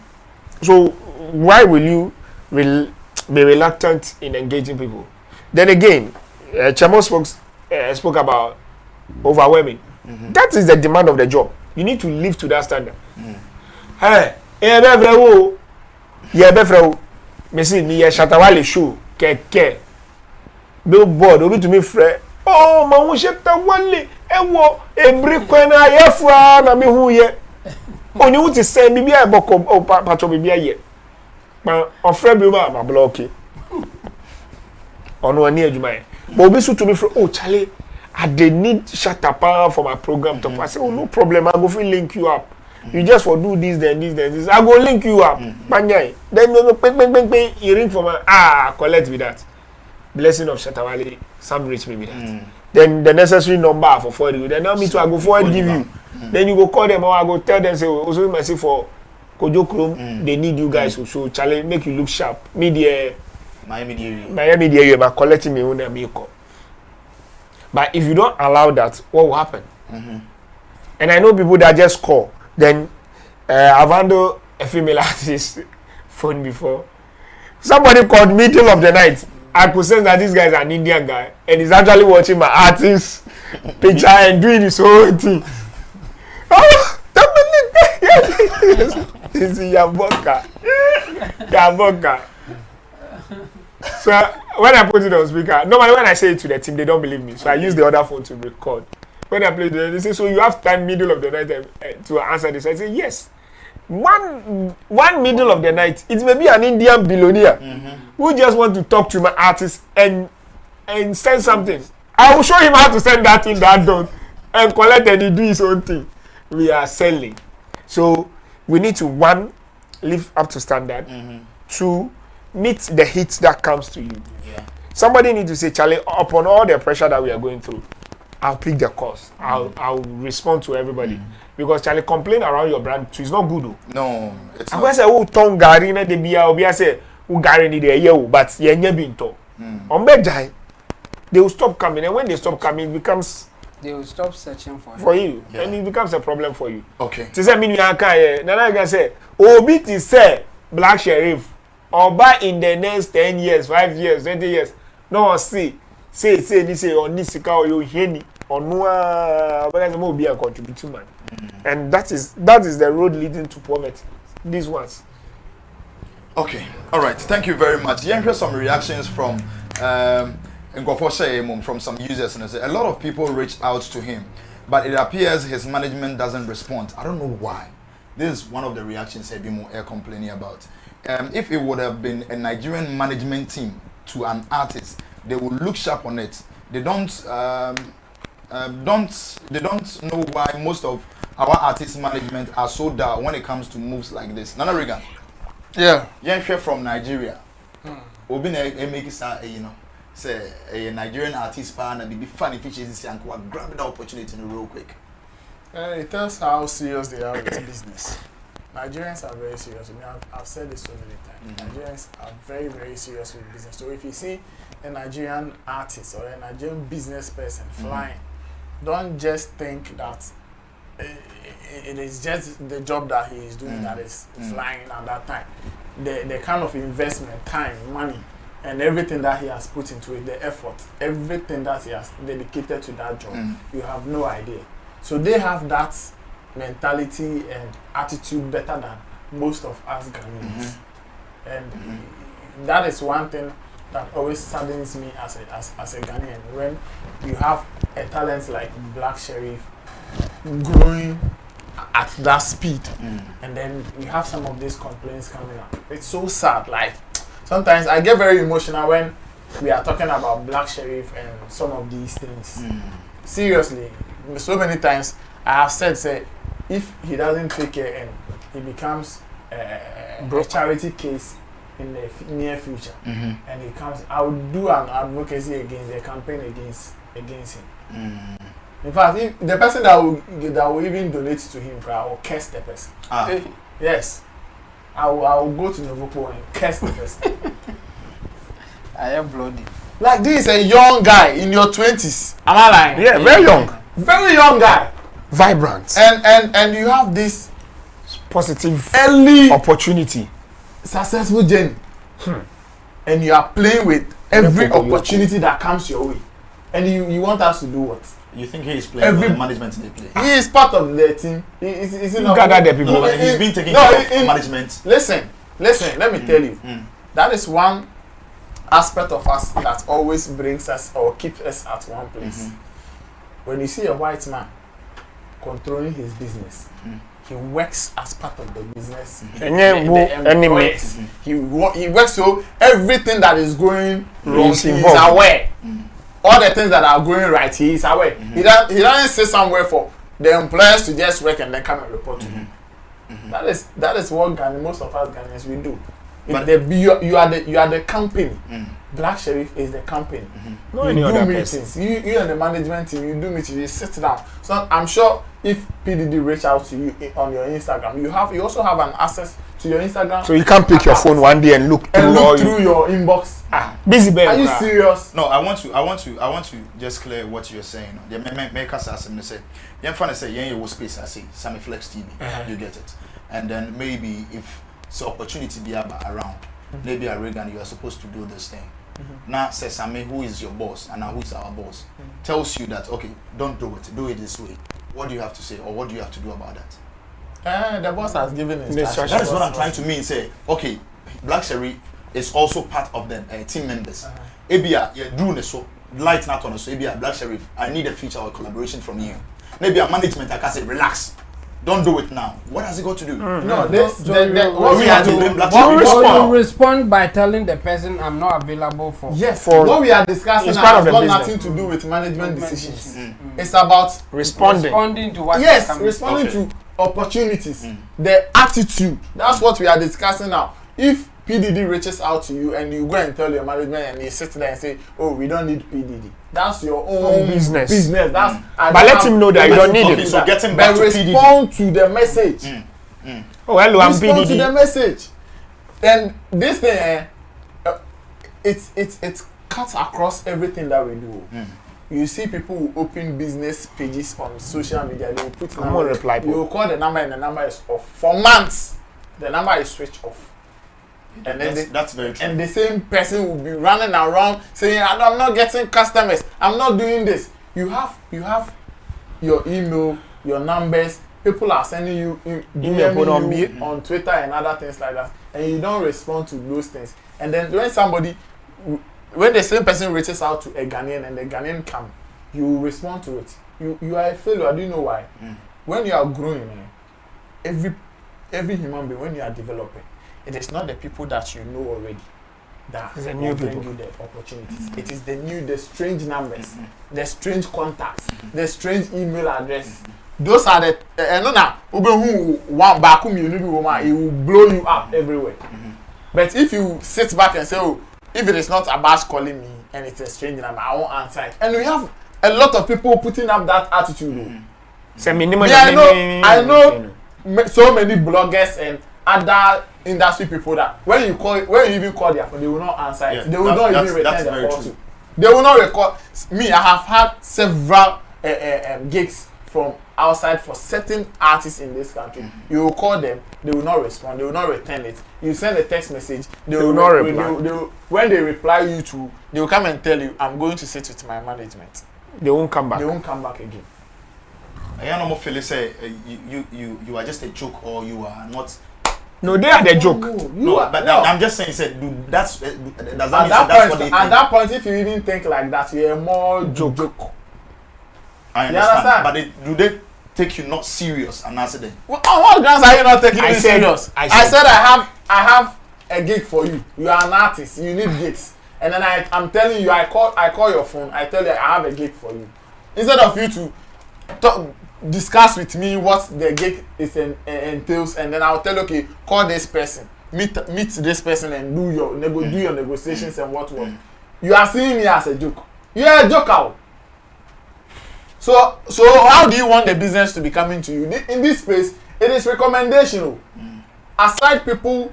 So why will you be reluctant in engaging people? Then again, Chamo spoke about overwhelming. That is the demand of the job. You need to live to that standard. Hey, Messi ni Shatawale show keke billboard obi to me frɛ oh ma wo Shatawale ewo ebri kwena yefra na me hu ye oni wuti sɛ bibia eboko o pato bibia ye ma ofrɛ bi ma block ono ani adwuma ye but obi so to me frɛ oh Charlie I dey need Shatapa for my program to I say oh no problem I go fit link you up. You just for do this, then this. I go link you up. Then you ring for my collect with that. Blessing of Shatawale, some reach me with that. Then the necessary number for forward you. Then now me too, I go forward give you. Then you go call them or I go tell them say also myself for Kojo Chrome, they need you guys to show challenge, make you look sharp. Miami area, but collecting me own make up. But if you don't allow that, what will happen? And I know people that just call. Then I've handled a female artist phone before. Somebody called middle of the night. I could sense that this guy is an Indian guy and he's actually watching my artist picture and doing his whole thing. Oh, it's Yaboka. So when I put it on speaker, normally when I say it to the team, they don't believe me. So I use the other phone to record. When I play it, they say, so you have time middle of the night to answer this. I say, yes. One middle of the night, it may be an Indian billionaire who just want to talk to my artist and send something. I will show him how to send that thing that done and collect and he do his own thing. We are selling. So we need to, one, live up to standard. Two, meet the heat that comes to you. Somebody need to say, Charlie, upon all the pressure that we are going through, I'll pick the course. I'll respond to everybody. Because Charlie complain around your brand too. It's not good though. No, it's I'm not. going to say, oh, Tom Gary, na Debia, Obia say, who Gary need a year, but ye never been to. On bed, they will stop coming. And when they stop coming, it becomes. They will stop searching for you. And it becomes a problem for you. Okay. To say, me, you can say, oh, BT say, Black Sherif, or buy in the next 10 years, 5 years, 20 years. No one say, this, or this, or you hear or no, but will be a contributing man. And that is the road leading to poverty. These ones. Okay, all right. Thank you very much. You hear some reactions from from some users, and a lot of people reach out to him, but it appears his management doesn't respond. I don't know why. This is one of the reactions I've been more complaining about. If it would have been a Nigerian management team to an artist, they would look sharp on it. They don't know why most of our artist management are so dull when it comes to moves like this. Nana Regan. Yeah. You're from Nigeria. Obi na make sa say a Nigerian artist pan and be funny features and grab the opportunity real quick. It tells how serious they are with business. Nigerians are very serious. I mean, I've said this so many times. Nigerians are very, very serious with business. So if you see a Nigerian artist or a Nigerian business person flying, don't just think that it is just the job that he is doing that is flying at that time. The kind of investment, time, money, and everything that he has put into it, the effort, everything that he has dedicated to that job, you have no idea. So they have that mentality and attitude better than most of us Ghanaians. And that is one thing that always saddens me as a Ghanaian, when you have a talent like Black Sherif growing at that speed, and then you have some of these complaints coming up. It's so sad. Like, sometimes I get very emotional when we are talking about Black Sherif and some of these things. Seriously, so many times I have said, say, if he doesn't take care and he becomes a charity case in the near future, and he comes, I will do an advocacy against the campaign against him. In fact, if the person that will even donate to him, I will curse the person. Yes, I will go to Novopo and curse the person. I am bloody. Like, this is a young guy in your 20s. Am I lying? Yeah, very young. Very young guy. Vibrant. And you have this positive early opportunity. Successful journey. And you are playing with every opportunity that comes your way. And you want us to do what? You think he is playing with the management they play? He is part of the team. He's not gather the people. No, he's been taking care of management. Listen, let me tell you. That is one aspect of us that always brings us or keeps us at one place. When you see a white man controlling his business, he works as part of the business. He works so everything that is going wrong, he is aware. All the things that are going right, he is aware. He doesn't say somewhere for the employers to just work and then come and report to him. That is what most of us Ghanaians we do. But you are the company. Black Sherif is the company. You do meetings. You and the management team, you do meetings. You sit down. So I'm sure if PDD reach out to you on your Instagram, you also have an access to your Instagram. So you can't pick your phone one day and look through your inbox. Busy bear. Are you serious? No, I want to just clear what you're saying. The make us ask him to say, you space. I say Sammy Flex TV. You get it. And then maybe if opportunity be around, maybe a Regan, you are supposed to do this thing. Now says Sammy, who is your boss and now who is our boss, tells you that okay, don't do it this way. What do you have to say or what do you have to do about that? The boss has given instructions. That is what I'm trying to mean. Say, okay, Black Sherif is also part of the team members. Ebia, you're doing so light not on so Ebia, Black Sherif, I need a feature or collaboration from you. Maybe a management I can say relax. Don't do it now. What has it got to do? No, what we are doing. You respond by telling the person I'm not available for. Yes. What we are discussing has got nothing to do with management decisions. It's about responding to what. Yes, responding to opportunities. The attitude. That's what we are discussing now. If PDD reaches out to you and you go and tell your management and they sit there and say, oh, we don't need PDD. That's your own business. That's but let him know that you don't need it. So getting back to PDD. Respond to the message. Oh, hello, I'm PDD. Respond to the message. And this thing, it's cuts across everything that we do. You see people who open business pages on social media, they will put number, you will call the number and the number is off. For months, the number is switched off. And then that's very true. And the same person will be running around saying, I'm not getting customers, I'm not doing this. You have your email, your numbers, people are sending you email on Twitter and other things like that, and you don't respond to those things. And then when the same person reaches out to a Ghanaian and the Ghanaian come, you will respond to it. You are a failure. Do you know why? When you are growing, every human being, when you are developing, it is not the people that you know already that will bring you the opportunities. It is the strange numbers, the strange contacts, the strange email addresses. Those are the one back it will blow you up everywhere. But if you sit back and say, oh, if it is not Abbas calling me and it's a strange number, I won't answer it. And we have a lot of people putting up that attitude. I know so many bloggers and other industry people that when you even call their phone, they will not answer it. They will not even return the call. They will not record. Me, I have had several gigs from outside for certain artists in this country. You will call them, they will not respond, they will not return it. You send a text message, they will not reply. When they reply you to, they will come and tell you, I'm going to sit with my management. They won't come back. They won't come back again. I don't know if say you are just a joke or you are not. No, they are the joke. I'm just saying, does that mean that's what they think? At that point, if you even think like that, you're more joke. I understand. But do they take you not serious and answer them? Well, on what grounds are you not taking me serious? I said I have a gig for you. You are an artist. You need gigs. And then I'm telling you, I call your phone. I tell you I have a gig for you. Instead of you to discuss with me what the gig is entails, and then I'll tell you, okay, call this person, meet this person, and do your negotiations and what. You are seeing me as a joke. You're a joker. So how do you want the business to be coming to you? In this space, it is recommendation. Aside people,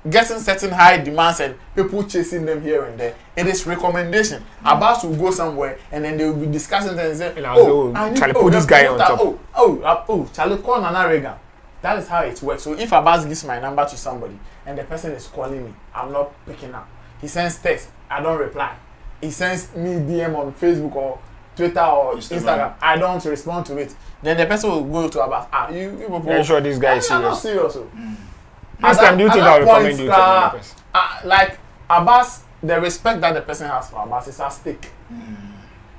getting certain high demands and people chasing them here and there, it is recommendation. Abbas will go somewhere and then they will be discussing things and say, Charlie, put this guy on top. Charlie, call Nana Reagan. That is how it works. So if Abbas gives my number to somebody and the person is calling me, I'm not picking up. He sends text, I don't reply. He sends me DM on Facebook or Twitter or Instagram, I don't respond to it. Then the person will go to Abbas. You're sure this guy is serious? I'm not serious. Next time, do you think I will recommend you to another person? Like Abbas, the respect that the person has for Abbas is at stake.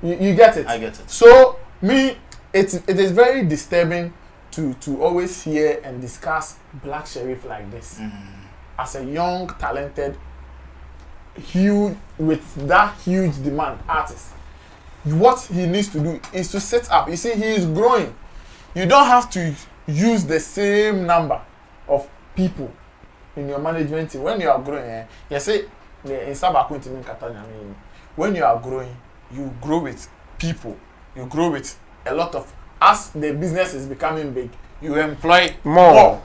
You get it? I get it. So it is very disturbing to always hear and discuss Black Sherif like this. As a young, talented, huge, with that huge demand artist. What he needs to do is to set up. You see, he is growing. You don't have to use the same number of people in your management team. When you are growing, you say, when you are growing, you grow with people. You grow with a lot of, as the business is becoming big, you employ more.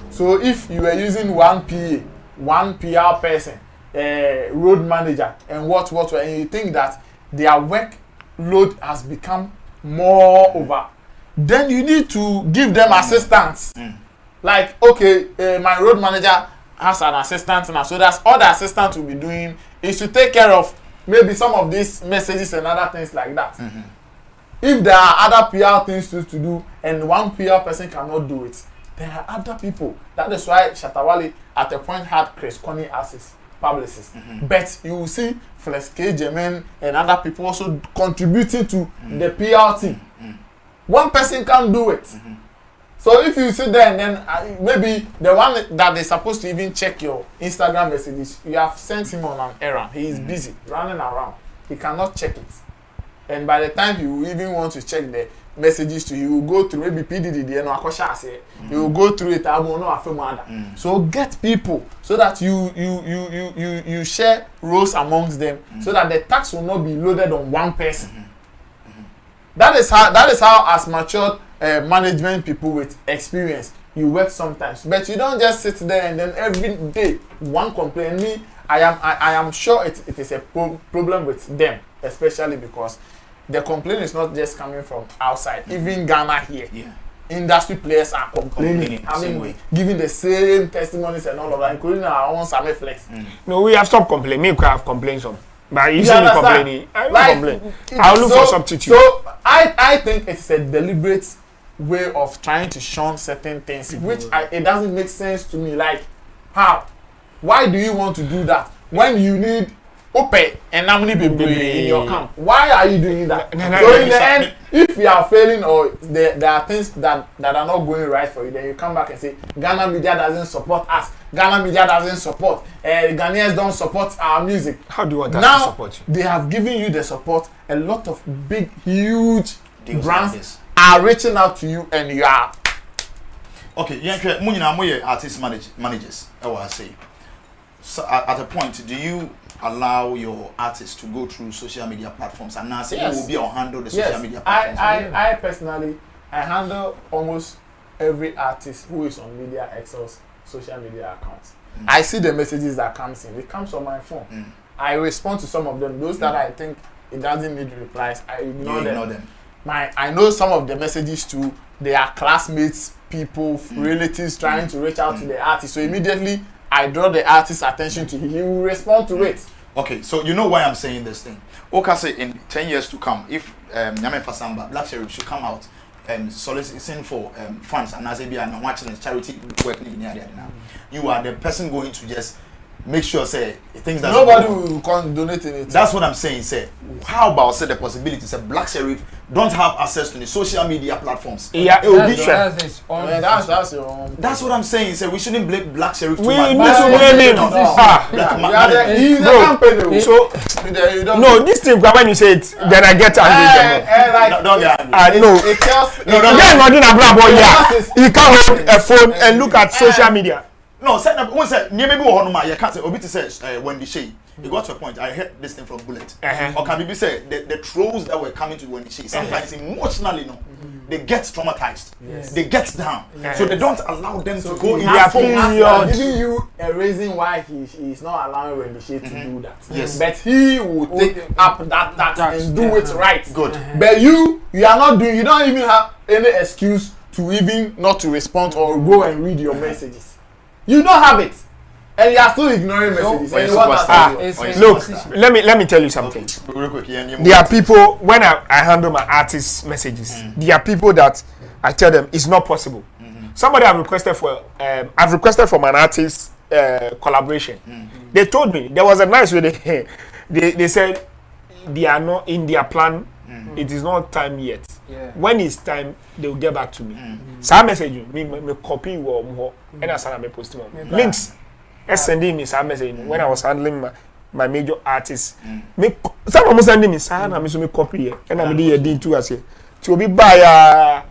So if you are using one PA, one PR person, road manager, and and you think that their workload has become more over, then you need to give them assistance. Like, okay, my road manager has an assistant now, so that's all the assistant will be doing is to take care of maybe some of these messages and other things like that. If there are other PR things to do and one PR person cannot do it, there are other people. That is why Shatawale at a point had Chris Connie as his publicist. But you will see flexxnewspaper and other people also contributing to the PR team. One person can't do it. So if you sit there and then maybe the one that is supposed to even check your Instagram messages, you have sent him on an errand. He is busy running around. He cannot check it. And by the time you even want to check messages to you. He will go through maybe PDD, you know, he will go through it. I will know. So get people so that you share roles amongst them, so that the tax will not be loaded on one person. That is how as matured management people with experience you work sometimes, but you don't just sit there and then every day one complaint. Me, I am sure it is a problem with them, especially because the complaint is not just coming from outside. Even Ghana here, industry players are complaining. Giving the same testimonies and all of that, including our own Sammy Flex. No, we have stopped complaining. Me, I have complained some. But you see me complaining. I don't complain. I'll look for substitute. So I think it's a deliberate way of trying to shun certain things, which it doesn't make sense to me. Like, how? Why do you want to do that when you need OPE and how many people in your camp? Why are you doing that? So in the end, if you are failing or there are things that are not going right for you, then you come back and say Ghana media doesn't support us. Ghana media doesn't support. Ghanaians don't support our music. How do you want us now, to support you? They have given you the support. A lot of big, huge brands are reaching out to you, and you are. Okay, yeah, artist managers. I will say. So at a point, do you allow your artists to go through social media platforms and now say you will be on handle the social media platforms? I personally handle almost every artist who is on Media Excel's social media accounts. I see the messages that comes in. It comes on my phone. I respond to some of them. Those that I think it doesn't need replies, I ignore them. I know some of the messages too. They are classmates, people, relatives trying to reach out to the artist. So immediately I draw the artist's attention to him. He will respond to it. Okay, so you know why I'm saying this thing. Okay, say in 10 years to come, if Nyame Fasamba, Black Sherif should come out soliciting for funds and as a watching charity work, you are the person going to just make sure say things that nobody will come donate anything. That's what I'm saying. Say, how about say the possibility say Black Sherif don't have access to the social media platforms? Yeah, it will be That's your own. That's what I'm saying. Say we shouldn't blame Black Sherif too we much. need to blame him. He's a company. So no, this thing when you say it, then I get angry. Don't get angry. No. It tells. He can't hold a phone and look at social media. No, say one say maybe you can't say obi to say when the Shay. It got to a point. I heard this thing from Bullet. Or can be said the trolls that were coming to when the Shay sometimes emotionally they get traumatized. Yes. They get down. So they don't allow them to go in their I'm giving you a reason why he's not allowing when the Shay to do that. Yes. But he will take up that tax and do it right. Good. But you are not doing. You don't even have any excuse to even not to respond or go and read your messages. You don't have it, and you are still ignoring messages. Look, let me tell you something. Real quick, there are people when I handle my artist messages. There are people that I tell them it's not possible. Somebody I've requested for an artist collaboration. They told me there was a nice way they said they are not in their plan. It is not time yet. When it's time, they will get back to me. Some message me copy more and I send me post links. Sending me some message when I was handling my major artists. Some of sending me some I me copy and I me did too as to be by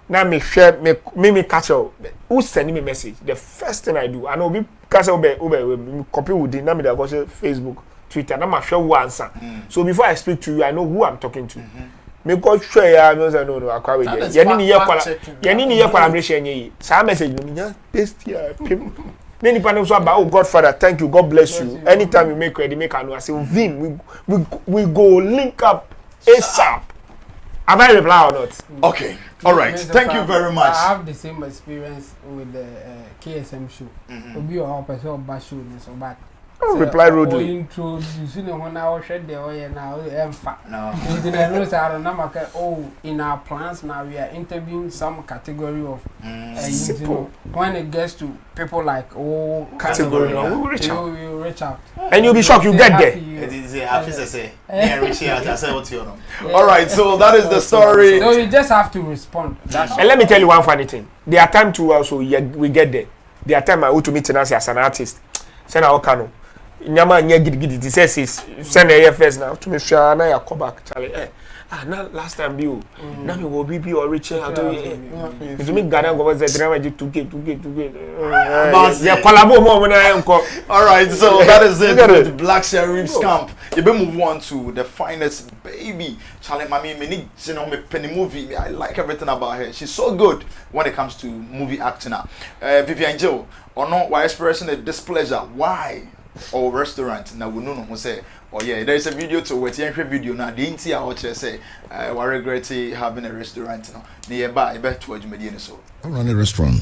now me share me catch up. Who sending me message? The first thing I do, I know be catch up me copy with the name that go Facebook, Twitter. Now my show answer. So before I speak to you, I know who I'm talking to. Me go share ya no say no akwa we dey ye ni ye collaboration ye sa message no me paste here many people so about oh Godfather thank you God bless you anytime you make ready make I say Vim we go link up ASAP. Have I reply or not? Okay, all right, thank you very much. I have the same experience with the KSM show. Obi or person or bash show so bad. Reply rudely. Introducing when I was there now, in our plans now we are interviewing some category of when it gets to people like category, we will reach out. And you'll be shocked you get there. It is the officer say, I say what you know. All right, so that is the story. So you just have to respond. And let me tell you one funny thing. There are time to also we get there. There are time I want to meet as an artist. Send our cano. Nyama nya gidi it says send a first now to me share na ya come back Charlie na last time bio na me wo bibi or Richard ato to me Ghana go say drama ji 2k ya collabo mo na enko. All right, so that is it with Black Sherif's camp. You be move on to the finest baby. Charlie Mami me me penny movie. I like everything about her. She's so good when it comes to movie acting. Vivian Joe, or no, why expressing a displeasure? Why? Or restaurant now we know who say, oh yeah, there is a video to what video now. The inti I watch say, I regret having a restaurant now nearby. I bet to Median so. I'm running a restaurant.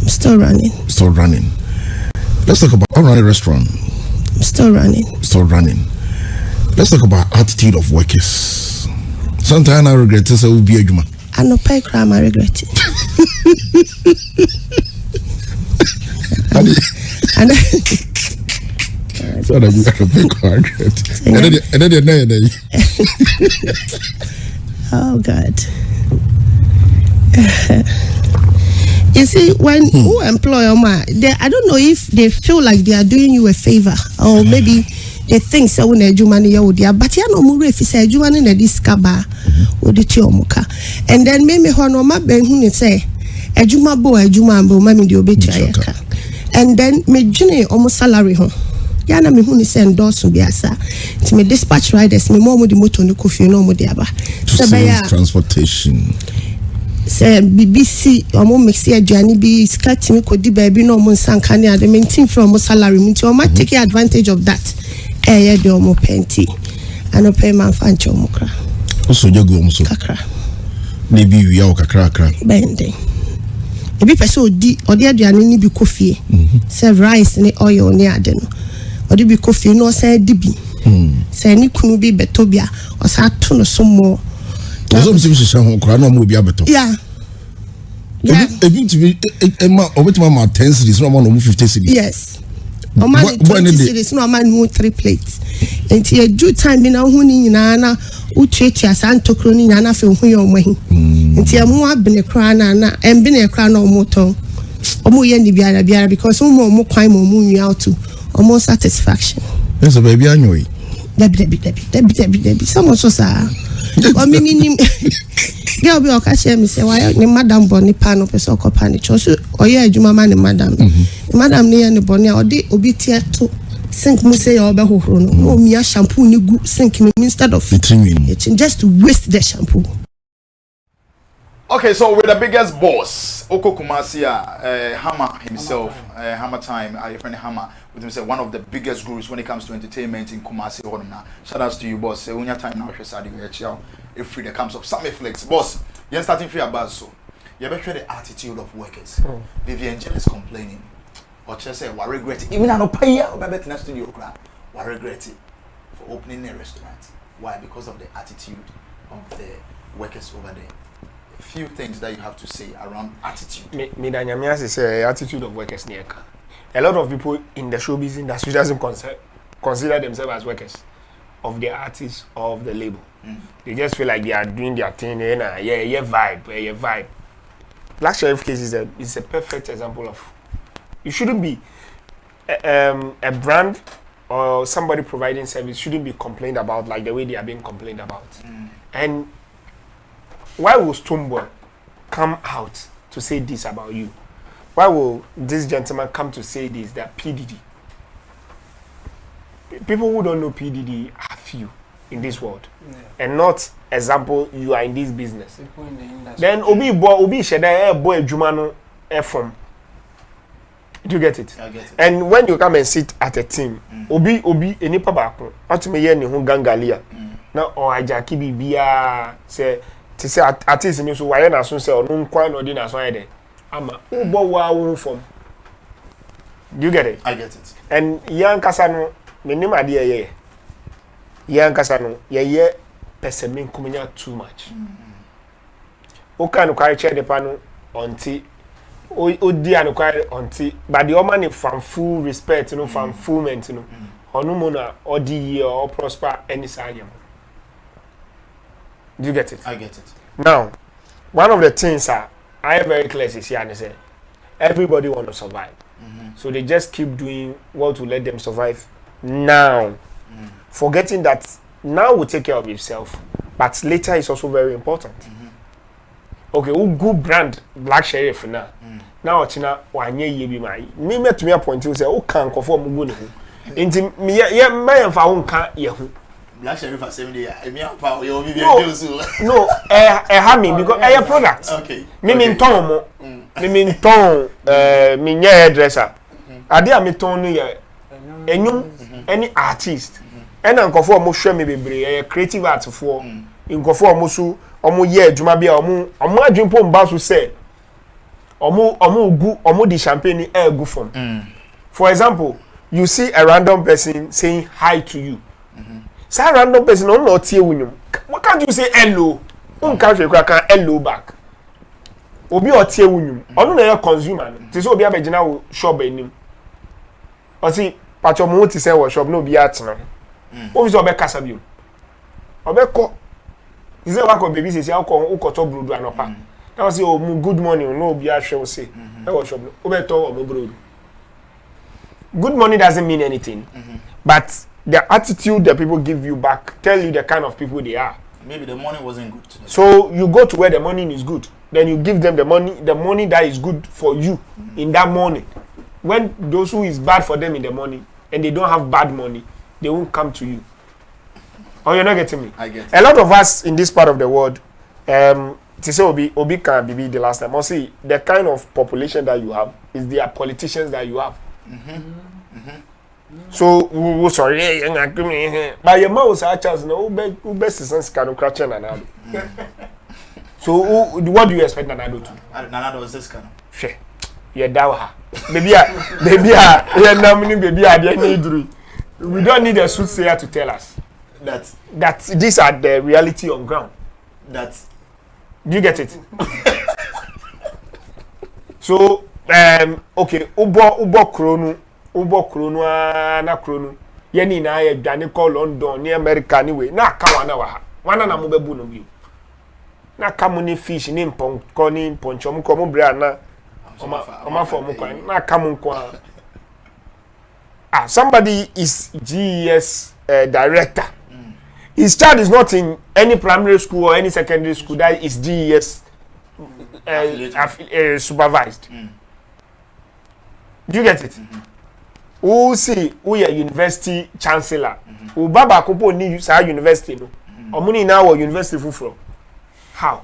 Still running. Still running. Let's talk about. I'm running a restaurant. Still running. Still running. Let's talk about attitude of workers. Sometimes I regret to say we be a juma. I no pay crime. I regret it. And so that you got a big regret. And then oh God. You see, when who employ I don't know if they feel like they are doing you a favor, or maybe they think so when they do money but you know more if you say you want in this kaba or the chiomuka. And then maybe honoma ben who say ejuma bo mami di obetria. And then me june almost salary home. Yana me who say endorse biasa. To me dispatch riders me more the motor no coffee no more diaba. Transportation. Say BBC omo mixi aduane bi skati me kodi baabi no omo nsanka ne ade maintain from omo salary munti omo take advantage of that eh de omo penti ano pay man fanche omo kra so jago omo so kakra ne bi wi ya kakra bende e bi pese odi aduane ni bi kofie say rice ne oil ne ade no odi bi kofie no say dibi say ni kunu bi betobia o sa to no so mo. Yeah. Yeah. Even to be over to my 10 cities, no more 50 cities. Yes. No man 20 cities, no man 3 plates. And here due time in a huni nana, uchechi asanto crony nana for who you're way. And here more been a crown and been a crown or motor. Omo yendi biara because more crime or moon out to almost satisfaction. There's a baby anyway. Debbie. Someone so sa. Or meaning, girl be okache me say why ni madam boni pano person ko pani chosu oye adwuma ma ni madam madam ni ni boni odi obi tie to sink mu say obe hohoro no mi shampoo ni gu sink me instead of it just to waste the shampoo. Okay, so with the biggest boss, Oko Kumasi, Hammer himself, Hammer Time, your friend Hammer, with himself, one of the biggest gurus when it comes to entertainment in Kumasi. Shout out to you, boss. When your time now, if free that comes of Sammy Flex, boss. You're starting for your buzz, so you better the attitude of workers. Vivian is complaining, or just say, "I regret it." Even I no pay you, but better next to your crowd. I regret it for opening a restaurant. Why? Because of the attitude of the workers over there. Few things that you have to say around attitude. Me Danyamias say attitude of workers near. A lot of people in the showbiz industry doesn't consider themselves as workers of the artists or of the label. They just feel like they are doing their thing. Vibe. Black Sherif case is a perfect example of you shouldn't be a brand or somebody providing service shouldn't be complained about like the way they are being complained about. And why will Stoneboy come out to say this about you? Why will this gentleman come to say this, that PDD? People who don't know PDD are few in this world. And not example, you are in this business. People in the industry. Then Obi Sheda boy Jumano F-form. Do you get it? I get it. And when you come and sit at a team, Obi any pabako, ultimately ni hungangalia. Now or ajaki bibia say to say artist in so why na so say onu nkwa no di na so ide ama ubo wa wo form. Do you get it? I get it. And yan kasa no menim ade ye yan kasa no ye person kumenya too much. O kan kwari che de pa no onti o di an kwari onti but the woman from full respect no from fullment no onu mo na odi ye or prosper any sanyam. Do you get it? I get it. Now, one of the things I am very clear is here and say everybody want to survive. So they just keep doing what will let them survive now. Forgetting that now will take care of yourself. but later is also very important. Okay, who good brand Black Sherif now. Now China wanye ye bi mai. Me met me appoint you say o kan kofo mu go ne ho. Enti me ye man fa ho kan ye ho. Black Sherif for 7 days. Me apa you Vivian do so. No, ha me because a product. Okay. Me ton mo. Me ton me nya hairdresser. Ade a me ton no ye enyum any artist. Ena nkofo mo hwe me bebre creative art for. Nkofo mo so omo ye adwuma bia omo adwumpo mba so say omo di champagne gu from. For example, you see a random person saying hi to you. Say random person on not tie wunyum. What can't you say hello? Un can't you can hello back. Obi o tie wunyum. Onu na your consumer. Ti so obi abegina wo shop enim. O si pacho mo ti say wo shop no obi atena. Obi so obe kasa biom. Obe ko. Is it wako baby say uko to brodo anopa. Now say oh good morning no obi ahwe say. E wo shop no. Obe to o brodo. Good morning doesn't mean anything. But the attitude that people give you back tell you the kind of people they are. Maybe the money wasn't good. So you go to where the money is good. Then you give them the money that is good for you in that morning. When those who is bad for them in the morning and they don't have bad money, they won't come to you. Oh, you're not getting me? I get it. A lot of us in this part of the world, to say Obi can be the last time. I see the kind of population that you have is the politicians that you have. So we sorry, but your mouse are chance no best sense can crash Nanado. So what do you expect Nanado to? Nanado is this kind of. Sure. Yeah, dawa. Baby, yeah, baby, we don't need a soothsayer to tell us that these are the reality on ground. Do you get it? So okay, ubo krono na krono ye ni na ye dwane call London ni America ni we na aka wana wa ha wana na mo bebu no bi na aka mo ni fish ni mpon ni poncho mo ko mo bra na oma for mo kwan na aka mo nko somebody is GES director. His child is not in any primary school or any secondary school that is GES supervised. Do you get it? Who see who your university chancellor? Who baba kopo ni sa university no. Omuni na wo university full. How?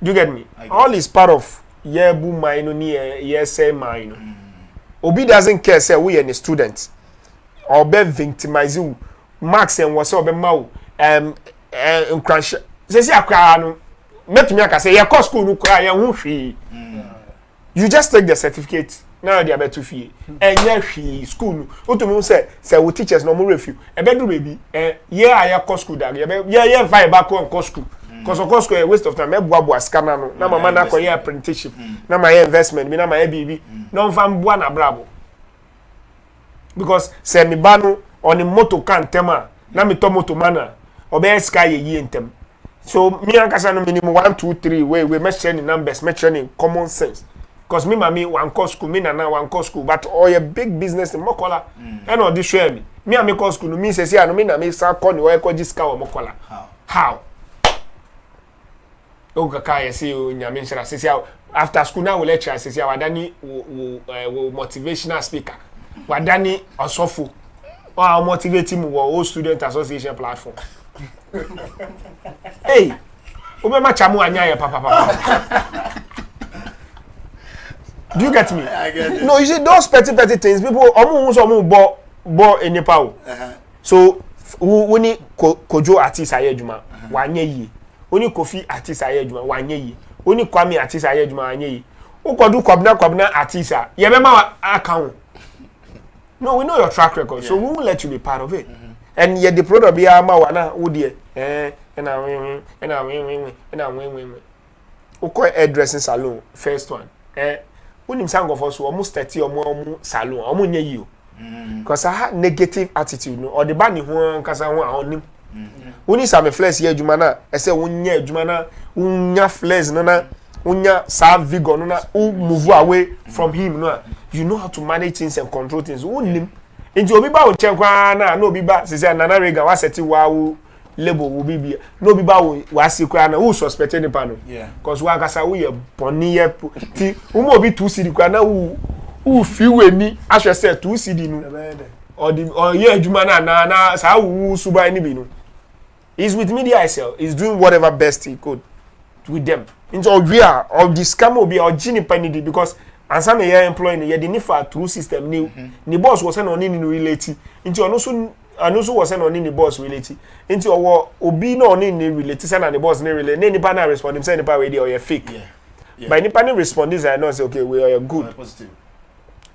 Do you get me? All is part of yebu mine ni yese mine. Obi doesn't care say we are a student. Or be victimize you. Max and was obe ma crash. Say akra no. Metumi aka say your school no kra ya hu hwe. You just take the certificate. Now they are better fee. And yeah, school. What to me say we teachers no more refuse. A better baby. Yeah, I cost school that. Yeah, five back on cost school. Because of course, a waste of time. I boa scanner no. Na mama na ko yeah apprenticeship. Na my investment. Me na my baby. No fam boa na bravo. Because say me banu on the moto can tema. Na me to moto mana. Obe sky ye entem. So me ankasa no minimum 1 2 3 we measure the numbers, measure common sense. Because me mami one course school, me nana one course school, but all your big business in Mokola, and all this share me. Me and me course school, me say, no me na me sa corny or echo this cow Mokola. How? Oh, Kaka, say you nyamenshara. Say after school now we lecture. Say wadani motivational speaker. Wadani osofu. Or motivate him or student association platform. Hey, umema chamu anya papa. Do you get me? I get it. No, you see those petty things. People, bo enipa. So, woni kojo artist ayejuma, wanye yi. Woni kofi artist ayejuma, wanye yi. Woni kwami artist ayejuma, wanye yi. Ukodu kwabna artist a, yebema account. No, we know your track record, so we won't let you be part of it. And yet the product be ama wana udie. Uko hairdressing salon, first one. Unim sang of us almost 30 or more salon, almost near you. Because I had negative attitude, or the bani who because I want on him. When you some flesh here, Jumana, I say, unya Jumana, unya flesh, nona, unya sa vigor, nona, move away from him. No, you know how to manage things and control things. Unim. Into Obiba Chenkwana, no Biba, says Nana Rega, was at label will be no be ba we see kwa na who suspect any pano yeah cause we akasa we ye boni ye ti umo obi 2 cd kwa na who feel we ni ahwe say 2 cd no or ye adwuma na sa wu suba ni bi no is with media ISL is doing whatever best he could with them into odria or the scam obi or gini panidi because and some ye employing ye the for through system ni boss was on in relate into also was on in the boss relate into obi no on in relate say na the boss ni relate ni pa na respond him say ni pa we dey or you fake but ni pa ni respond this I know say okay we are good positive.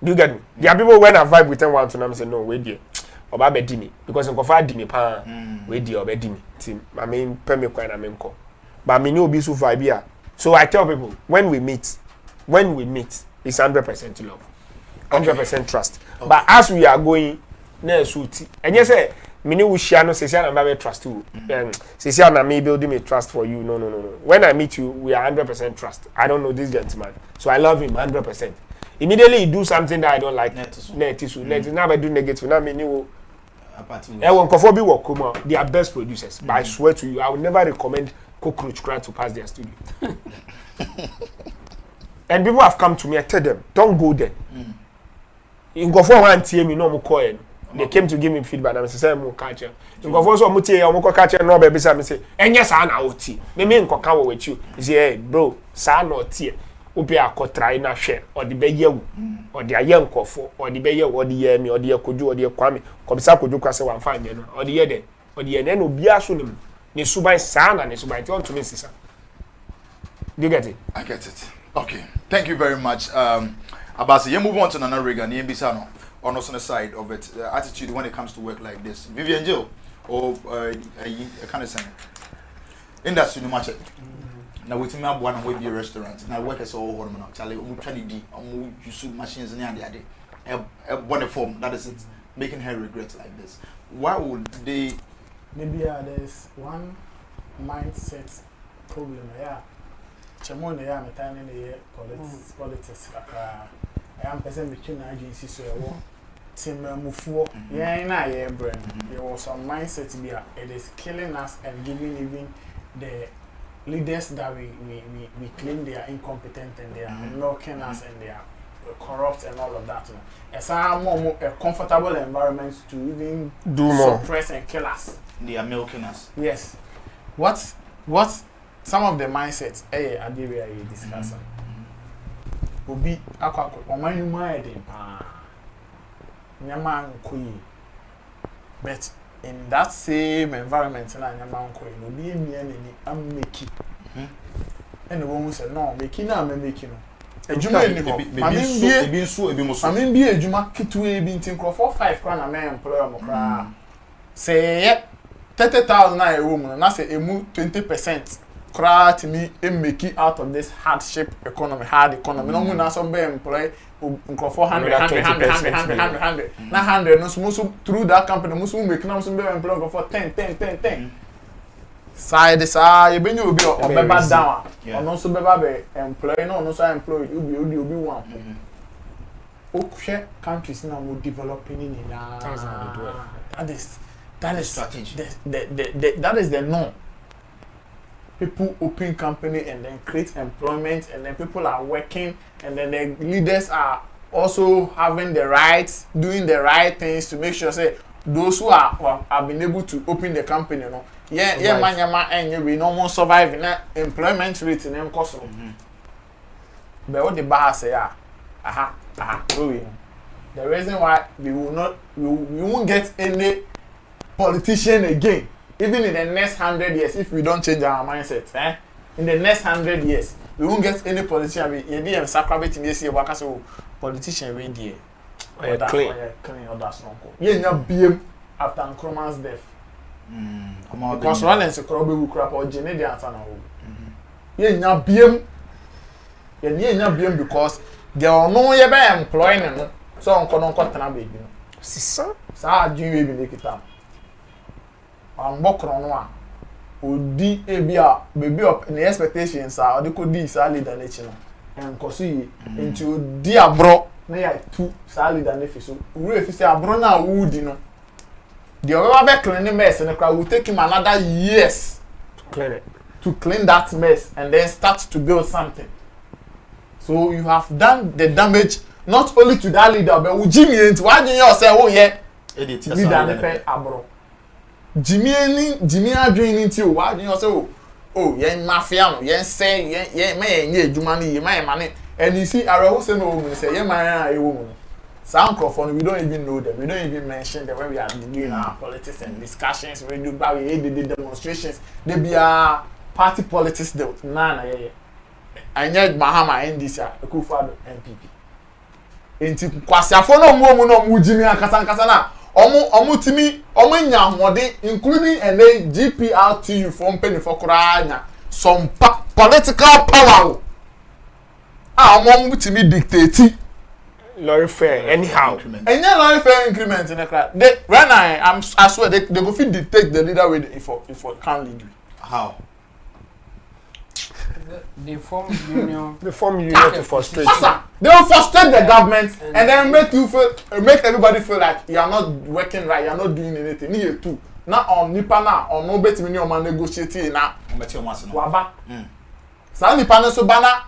Do you get me? There are people when I vibe with them one to them say no we dey oba be di me because nko fa di me pa we dey oba di me team I mean pay me kwa na me nko but me no be so vibe here so I tell people when we meet it's 100% love 100% trust but as we are going na suit and you say me ni we share no say na me trust you say na me building me trust for you no when I meet you we are 100% trust I don't know this gentleman so I love him 100% immediately he do something that I don't like net now I do negative now me ni wo won kofo bi work come they are best producers but I swear to you I will never recommend Cockroach Cry to pass their studio and people have come to me I tell them don't go there in kofo wan tie me no mo call they came to give me feedback and say mo catch in kofo so mo tie ya mo ko catch no be bisa me say enye sa na oti me nkoka wo with you he say hey bro sa na oti obi akotrai na hwe odi be yewu odi aye nkofo odi be yewu odi ye mi odi ye koju odi ye kwame komisa koju kwase wan fa anye no odi ye de odi ye na obi aso nim ne suban sa na ne suban ti on to me sisa do you get it? I get it. Okay, thank you very much. Abasi, you move on to Nana Regan, the NBC on the side of it, attitude when it comes to work like this. Vivian Jill, or I kind of say, industry no match it. Now we think one and we be a restaurant. Now work as all home now. Charlie, we try to use machines and the other. One form that is it, making her regret like this. Why would they? Maybe there's one mindset problem. Yeah. Chamon ya metane ne politics kakra I am person between agency so e team mufuo yen na ye brain there was some mindset be it is killing us and giving even the leaders that we claim they are incompetent and they are knocking us and they are corrupt and all of that it's a comfortable environment to even do more suppress and kill us. They are milking us. Yes. What some of the mindsets Adiria you discuss obi akwa oman mu ayedin pa nyama nkoyi but in that same environment na nyama nkoyi obi emia nani ameki and won say no meki na ameki no ejuma ni ho ebi nso mamen bi ejuma kitu ebi ntin crofo 5 kwa na me employer mo kra say 30,000 na ewo mu na say emu 20% cry to me and make it out of this hard economy. No one has some employ for 100. Now 100 no so through that company most make now some employ for 10. Side you been you be or beba down. Or no so beba be employ no so employed you be one. Okay, countries now more developing in that is strategy. That is the norm. People open company and then create employment and then people are working and then the leaders are also having the rights, doing the right things to make sure say those who have been able to open the company, you know, and we no more survive in employment rate in them cost. But what the bar say, the reason why we won't get any politician again. Even in the next 100 years, if we don't change our mindset, in the next 100 years, we won't get any politician. We have sacrament in this year. What so politician we there? Clean or that's not cool. Yeah, you BM after Nkrumah's death. Because Rollins a crop will crap or Jenny answer now. Yeah, you BM because there are no ever employing them. So on cut na baby. Sister, sa do you be make it up? Mbokro no a odi ebia baby up the expectations are odi ko di sa leader na chi no enkoso yi enti odi abro na ya tu sa leader na fi so uru efi se abro na wudi no The other cleaning mess and it will take him another years to clean that mess and then start to build something. So you have done the damage not only to that leader, but with Jimmy and why do you say, oh yeah, leader abro. Jimmy are doing into why do you say, oh yeah, mafia, yeah, say, yeah, my money, and you see, I also know, say, yeah, my woman. Some microphone, we don't even know them. We don't even mention them when we are doing our politics and discussions. We do the demonstrations. They be party politics. None. I need Mahama NDC, Akufo-Addo MPP. Enti kwasi afono mu Jimmy akasa na omu timi omu nya hode including GPRTU from penny for kura some political power. Omu timi dictate lorry fare anyhow. And yeah, lorry fare increment in the crowd. I swear they go fit dictate the leader with if can't lead you. How? They form union. They form union to frustrate. They will frustrate the government and then make everybody feel like you are not working right, you are not doing anything. Need too. Now on nipa na on no bet me on negotiate na. Waba. Sa nipa na so bana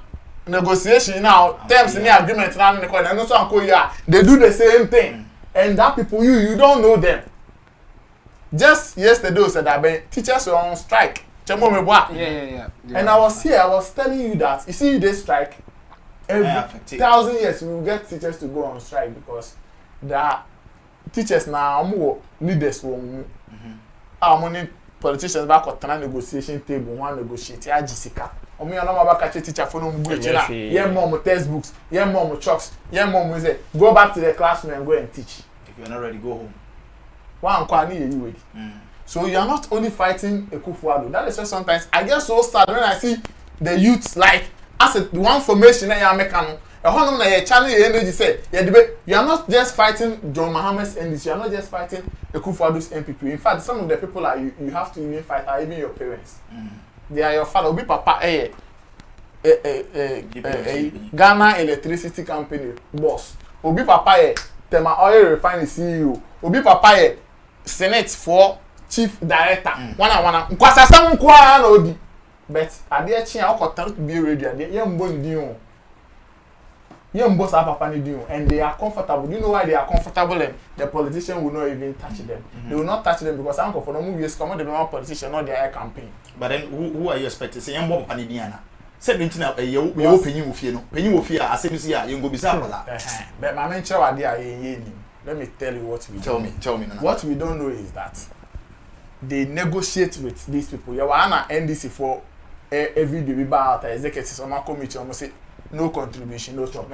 negotiation now terms in the agreement now and so anko ya they do the same thing and that people you don't know them. Just yesterday we said that teachers were on strike. Yeah. And I was telling you that you see this strike every 1,000 years we will get teachers to go on strike because the teachers now more leaders will our money politicians back at the negotiation table one negotiate Jessica. Omi anoma ba catch teacher for no go chira. Yeah mom textbooks, yeah mom chalks, yeah mom say go back to the classroom and go and teach. If you're not ready, go home. One kwani you ready. So you are not only fighting Akufo-Addo. That is why sometimes I get so sad when I see the youths like as the one formation that you are making. A channel energy say you are not just fighting John Mohammed's NDC, you are not just fighting Akufo-Addo's MPP. In fact, some of the people that you have to even fight are even your parents. They are your father. Obi papa Ghana Electricity Company boss. Obi papa Tema Oil Refinery CEO. Obi papa Senate for Chief Director. Wana. Nkwasa sam nkwa na odi. But ade echi a okotan to be radio ade yembo ndi o. Yembo sa papa ni di o and they are comfortable. Do you know why they are comfortable? And the politician will not even touch them. They will not touch them because uncle for no movies come on the politician not their campaign. But then who are you expecting? Say yembo papa ni diana. Say binti na you penyi wo fie no. Penyi wo fie a asemi si a yengo bisa akola. But my mention wa dey a let me tell you what we tell me no. What we don't know is that they negotiate with these people. You are an NDC for every day we buy out executives on my committee almost say no contribution, no chop.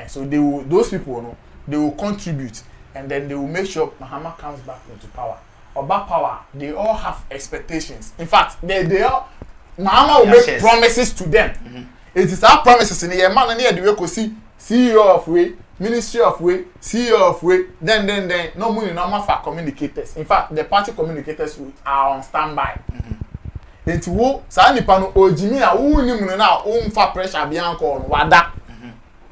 So they will those people they will contribute and then they will make sure Mahama comes back into power. About power, they all have expectations. In fact, they all Mahama will make promises to them. It is our promises in the man and the way see CEO of way, Ministry of Way, CEO of Way, then no money normal for communicators. In fact, the party communicators are on standby. Enti wo sa nipa no ojimi a wo ni mu na o mfa pressure bia nko no wada.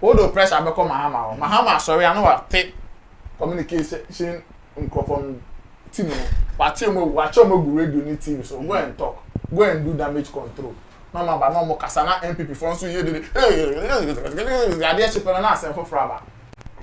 Wo do pressure be ko Mahama sorry I know what take communication from team no. But team watch mo radio ni team so go and talk. Go and do damage control. Mama ba no mo kasana MPP for so you dey ade che pelo na asem for fraba.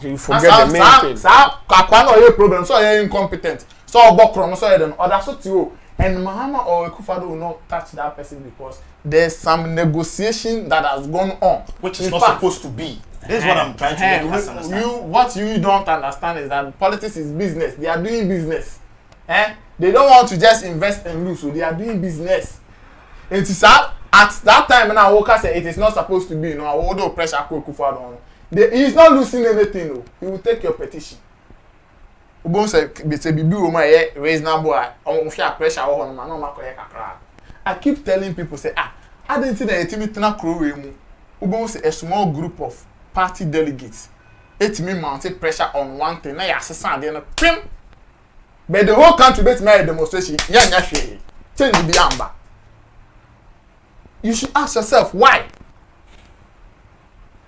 You forget the main thing. Sa kakwa no problem so you incompetent. So obokro no so you den other so ti o. And Mahama or Akufo-Addo will not touch that person because there's some negotiation that has gone on, which is not supposed to be. This is what I'm trying to make us understand. What you don't understand is that politics is business. They are doing business. They don't want to just invest and lose, so they are doing business. And it's at that time when Awoka said it is not supposed to be, you know, Awodo pressure Akufo-Addo. He is not losing anything, though. He will take your petition. Ubon say bibi wo ma reasonable on fear pressure wo no ma koye kakra. I keep telling people say I didn't think that etimi tena kro we mu. Ubon say a small group of party delegates etimi mount pressure on one thing na ya sesa de no pim. But the whole country bet me a demonstration nya hwe. Change be amba. You should ask yourself why.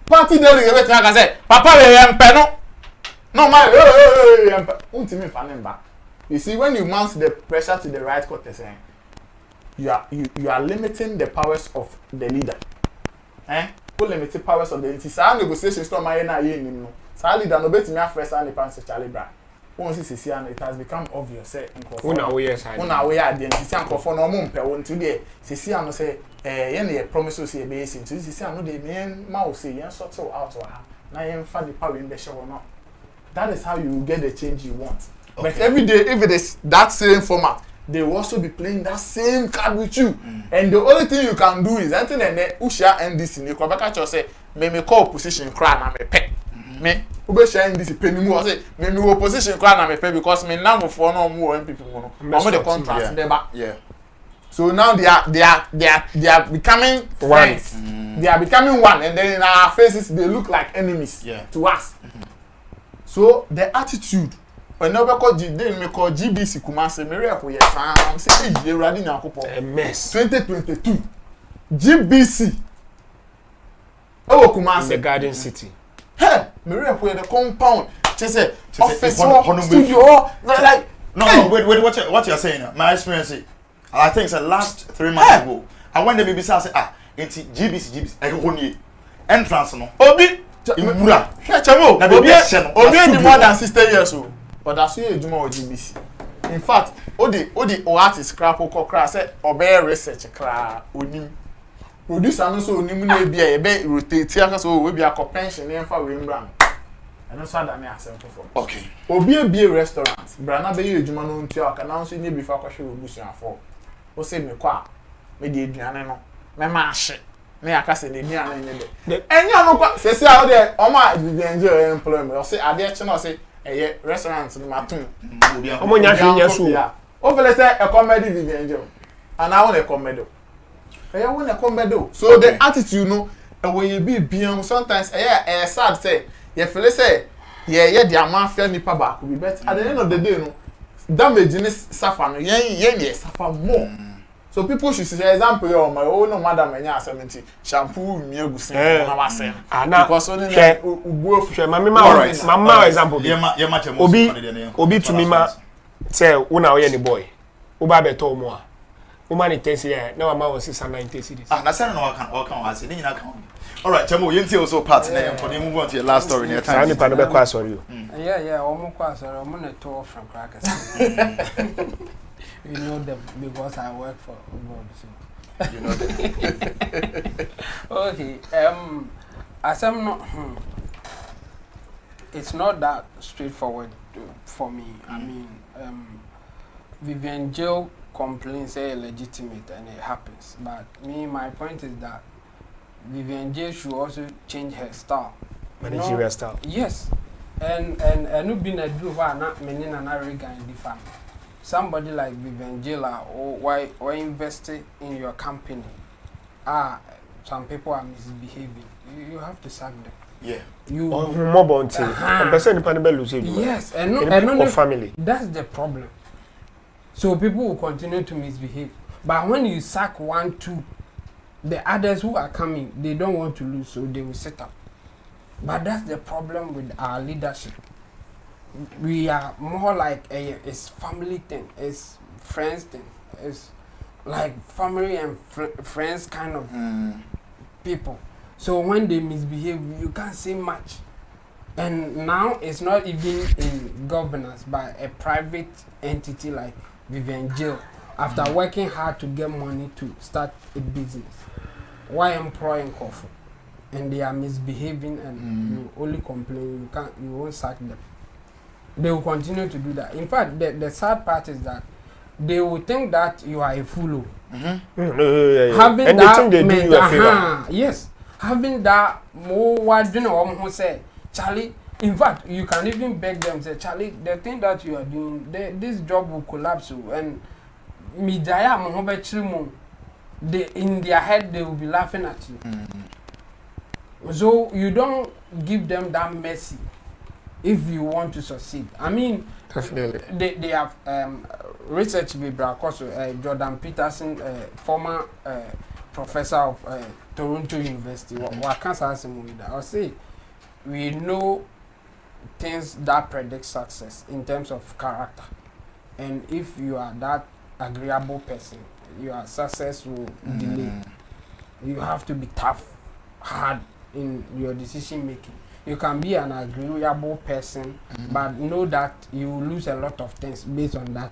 Party delegate bet me say papa we empe no. No, my, untimi fanim back. You see, when you mount the pressure to the right quarters, you are limiting the powers of the leader. Who limited powers of the leader? Some negotiations to my no. So leader no bet me first and the pants Charlie Bra. Once it has become obvious. Say, Una we are the for no mumpe won today. See, I say, promises here basing. To see, I know the men mouse say, and sort out or now you find the power in the show or not. That is how you get the change you want. Okay. But every day, if it is that same format, they will also be playing that same card with you. And the only thing you can do is anything and then Usha and this in the Quebec say, me call position crown and me pay. Me, who share this penny more say, me position crown and me pay because me now for no more people. I'm the contrast yeah. So now they are becoming friends. They are becoming one, and then in our faces they look like enemies to us. So the attitude. When we call GBC Kumase, Mary Apoye Sam, say you ready now? A mess. 2022 GBC. Oh, Kumase, the Garden City. Hey, Mary Apoye the compound. She say office studio. Like no, wait. What you're saying? My experience. I think it's the last 3 months ago. I went to the BBC. I said, it's GBC. I go on entrance no. Obi. Imura. Chamo. Obi the more than 60 years old. But that's you do more GBC. In fact, all the artist scrap or crack say obey research cra onim. Producer no so onim na bia e be rotate aka so we bia pension e fa we mbran. And that's what I mean asem for. Okay. Obi a restaurant. Brana be you adwuma no ntua aka na so ni bi fa kwahwe obusuan afọ. O say me kwa me de aduane no. Me ma hye. Me aka say de aduane nye de. Enya no kwa say say how dey o ma enjoy employment. O say ade che no say restaurants no matum. Omo nya hwe so. O fele say a comedy Vivian Joe. And I want a comedy. I want a comedy. So the attitude no when you be beyond sometimes sad say you feel say the amount fair nipa back will be better. At the end of the day no damage in this suffer no yen suffer more. So people should see example your my own no madam enya 70 shampoo mi egusi na wa say. Because only share mama example bi. Obi to me ma say una we any boy. Oba beto mo a. Woman it takes here now am was 690 cities. Na say no can say ni nyina kan. All right, Chamo, you see also part now for the move on to your last story near time. Any part of the sorry. Yeah, almost quite sorry. I'm on a tour from Crackers. You know them because I work for God. So. You know them. Okay. As I'm not, it's not that straightforward for me. I mean, Vivian Jill complaints say legitimate and it happens. But my point is that Vivian Jill should also change her style. Managerial style. Yes. And no been a do why not many and Ariga in the family. Somebody like Vivian Jela or invested in your company. Some people are misbehaving. You have to sack them. Yeah. You more bounty. Yes, and family. That's the problem. So people will continue to misbehave. But when you sack 1, 2, the others who are coming, they don't want to lose, so they will set up. But that's the problem with our leadership. We are more like it's family thing, it's friends thing, it's like family and friends kind of people. So when they misbehave, you can't say much. And now it's not even in governance, but a private entity like Vivian Jill, after working hard to get money to start a business, why employing coffee? And they are misbehaving and you only complain, you won't sack them. They will continue to do that. In fact, the sad part is that they will think that you are a fool. Having and that they think they do you a favor. Yes. Having that more what do you know who say, Charlie, in fact, you can even beg them, say, Charlie, the thing that you are doing, this job will collapse. And in their head, they will be laughing at you. So you don't give them that mercy if you want to succeed. I mean, definitely. They have research with Jordan Peterson, former professor of Toronto University. What can't answer me with that? I'll say we know things that predict success in terms of character. and if you are that agreeable person, your success will delay. You have to be tough, hard in your decision making. You can be an agreeable person, but know that you will lose a lot of things based on that,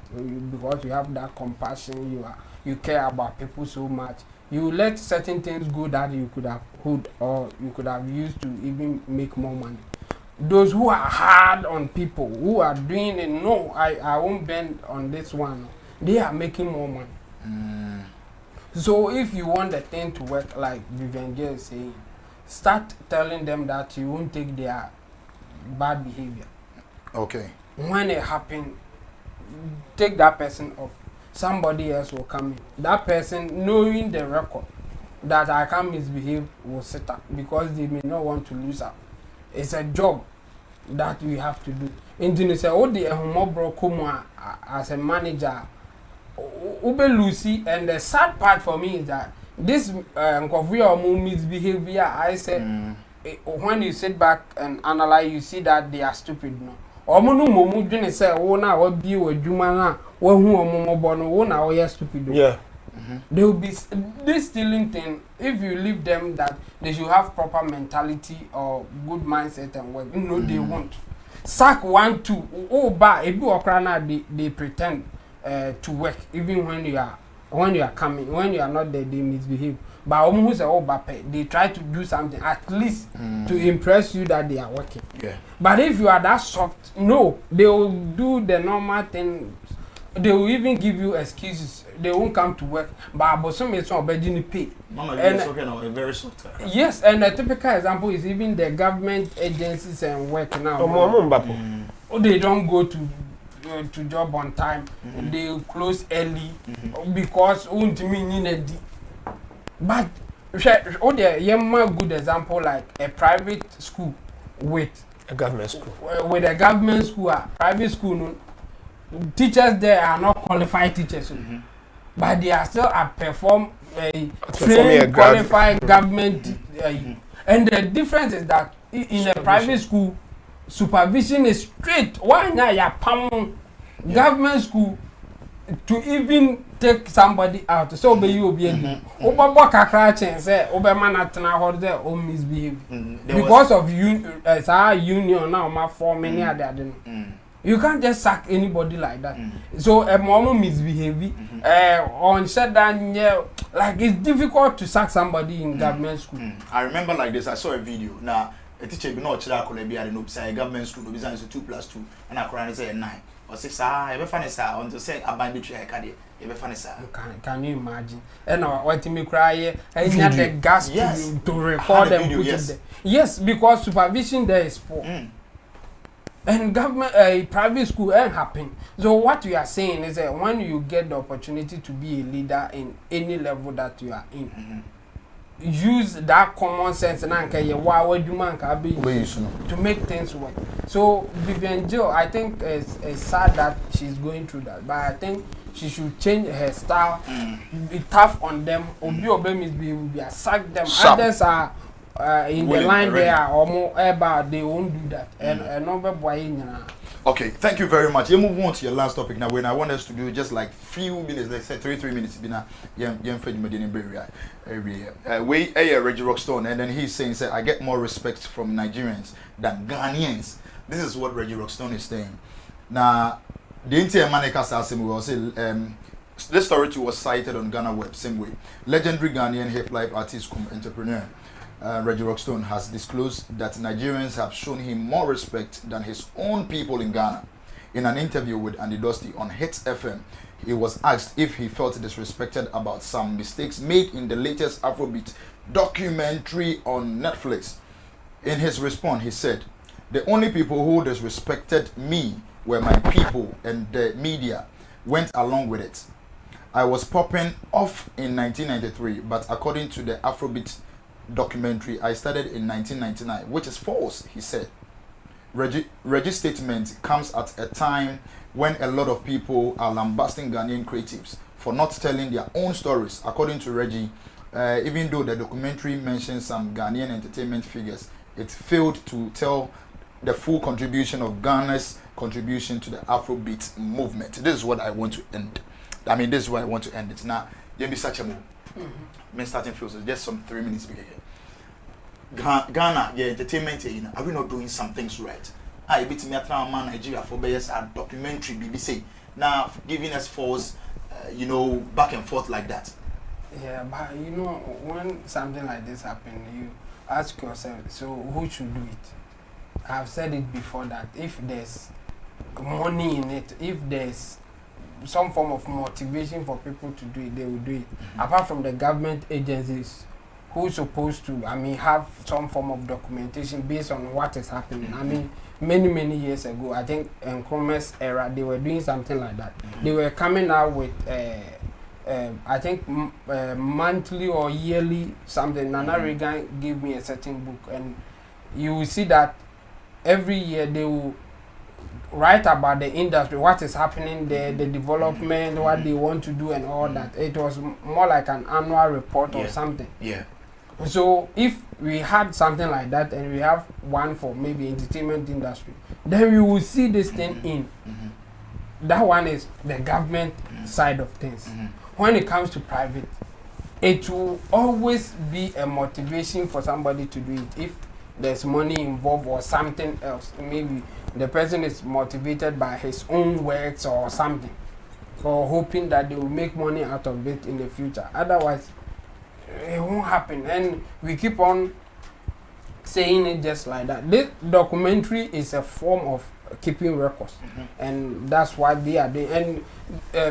because you have that compassion. You care about people so much. You let certain things go that you could have put or you could have used to even make more money. Those who are hard on people, who are doing it, no, I won't bend on this one. They are making more money. So if you want the thing to work, like Vivian is saying, start telling them that you won't take their bad behavior. Okay. When it happens, take that person off. Somebody else will come in. That person, knowing the record that I can't misbehave, will sit up because they may not want to lose out. It's a job that we have to do. And you say, oh, the Humobro Kuma as a manager, Ube Lucy, and the sad part for me is that this misbehavior, I say, when you sit back and analyze, you see that they are stupid. No. Omunu momu dwene say wo na wo bi wadwuma na wo hu omomobo no wo na wo ye stupid. Yeah. They will be this stealing thing. If you leave them that they should have proper mentality or good mindset and work, no, they won't. Sack 1, 2, oh, but if you are they pretend to work even when you are coming. When you are not there, they misbehave. But who say, oh, Bape, they try to do something at least to impress you that they are working. Yeah. But if you are that soft, no, they will do the normal thing. They will even give you excuses. They won't come to work. But some is not begging to pay. Mama, you're very soft. Yes, and a typical example is even the government agencies and work now. They don't go to job on time. They close early because but a good example like a private school with a government school. With a government school, a private school, no, teachers there are not qualified teachers, but they are still perform trained, qualified government. And the difference is that in a private school, supervision is straight. Why not your government school to even take somebody out? So be you be Oba kakra chance say Oba man atena hold there or misbehave because of union now ma for many other. You can't just sack anybody like that. So a mom misbehave on said that like it's difficult to sack somebody in government school. I remember like this. I saw a video. Now a teacher be not chira kola be no say government school no be say 2+2 and I cry say 9 or 6 e funny sir on to say aban betray I carry e be funny sir. Can you imagine? And what me cry and had the gas to record them put it there. Yes, because supervision there is poor. And government, private school ain't happen. So what we are saying is that when you get the opportunity to be a leader in any level that you are in, use that common sense and to make things work. So Vivian Jill, I think it's sad that she's going through that, but I think she should change her style, be tough on them, be sack them. Others are in the line there or more about they won't do that. And number boy. Okay, thank you very much. You move on to your last topic now. When I want us to do just like few minutes, let's say 3 minutes. Been a young Fred Medina area. Reggie Rockstone, and then he's saying, I get more respect from Nigerians than Ghanaians. This is what Reggie Rockstone is saying. Now, the entire Maneka Sassim will say, this story too was cited on Ghana Web, same way. Legendary Ghanaian hip life artist, entrepreneur. Reggie Rockstone has disclosed that Nigerians have shown him more respect than his own people in Ghana. In an interview with Andy Dusty on Hits FM, he was asked if he felt disrespected about some mistakes made in the latest Afrobeat documentary on Netflix. In his response, he said, "The only people who disrespected me were my people, and the media went along with it. I was popping off in 1993, but according to the Afrobeat documentary, I started in 1999, which is false," he said. Reggie's statement comes at a time when a lot of people are lambasting Ghanaian creatives for not telling their own stories. According to Reggie, even though the documentary mentions some Ghanaian entertainment figures, it failed to tell the full contribution of Ghana's contribution to the Afrobeat movement. This is what I want to end. I mean, this is where I want to end it. Now, you be such a move. Me starting feels just some 3 minutes big again. Ghana, yeah, entertainment, you know, are we not doing some things right? I beat me at man Nigeria for bias and documentary BBC. Now giving us false, you know, back and forth like that. Yeah, but you know, when something like this happens, you ask yourself, so who should do it? I've said it before that if there's money in it, if there's some form of motivation for people to do it, they will do it. Apart from the government agencies who's supposed to, I mean, have some form of documentation based on what is happening. I mean, many years ago, I think in Nkrumah's era, they were doing something like that. They were coming out with, I think, monthly or yearly something. Nana Reagan gave me a certain book, and you will see that every year they will write about the industry, what is happening there, the development, what they want to do and all that. It was more like an annual report or something. Yeah. So if we had something like that and we have one for maybe entertainment industry, then we will see this thing in. That one is the government side of things. When it comes to private, it will always be a motivation for somebody to do it if there's money involved or something else. Maybe the person is motivated by his own works or something, or hoping that they will make money out of it in the future. Otherwise, it won't happen. And we keep on saying it just like that. This documentary is a form of keeping records, and that's what they are doing. And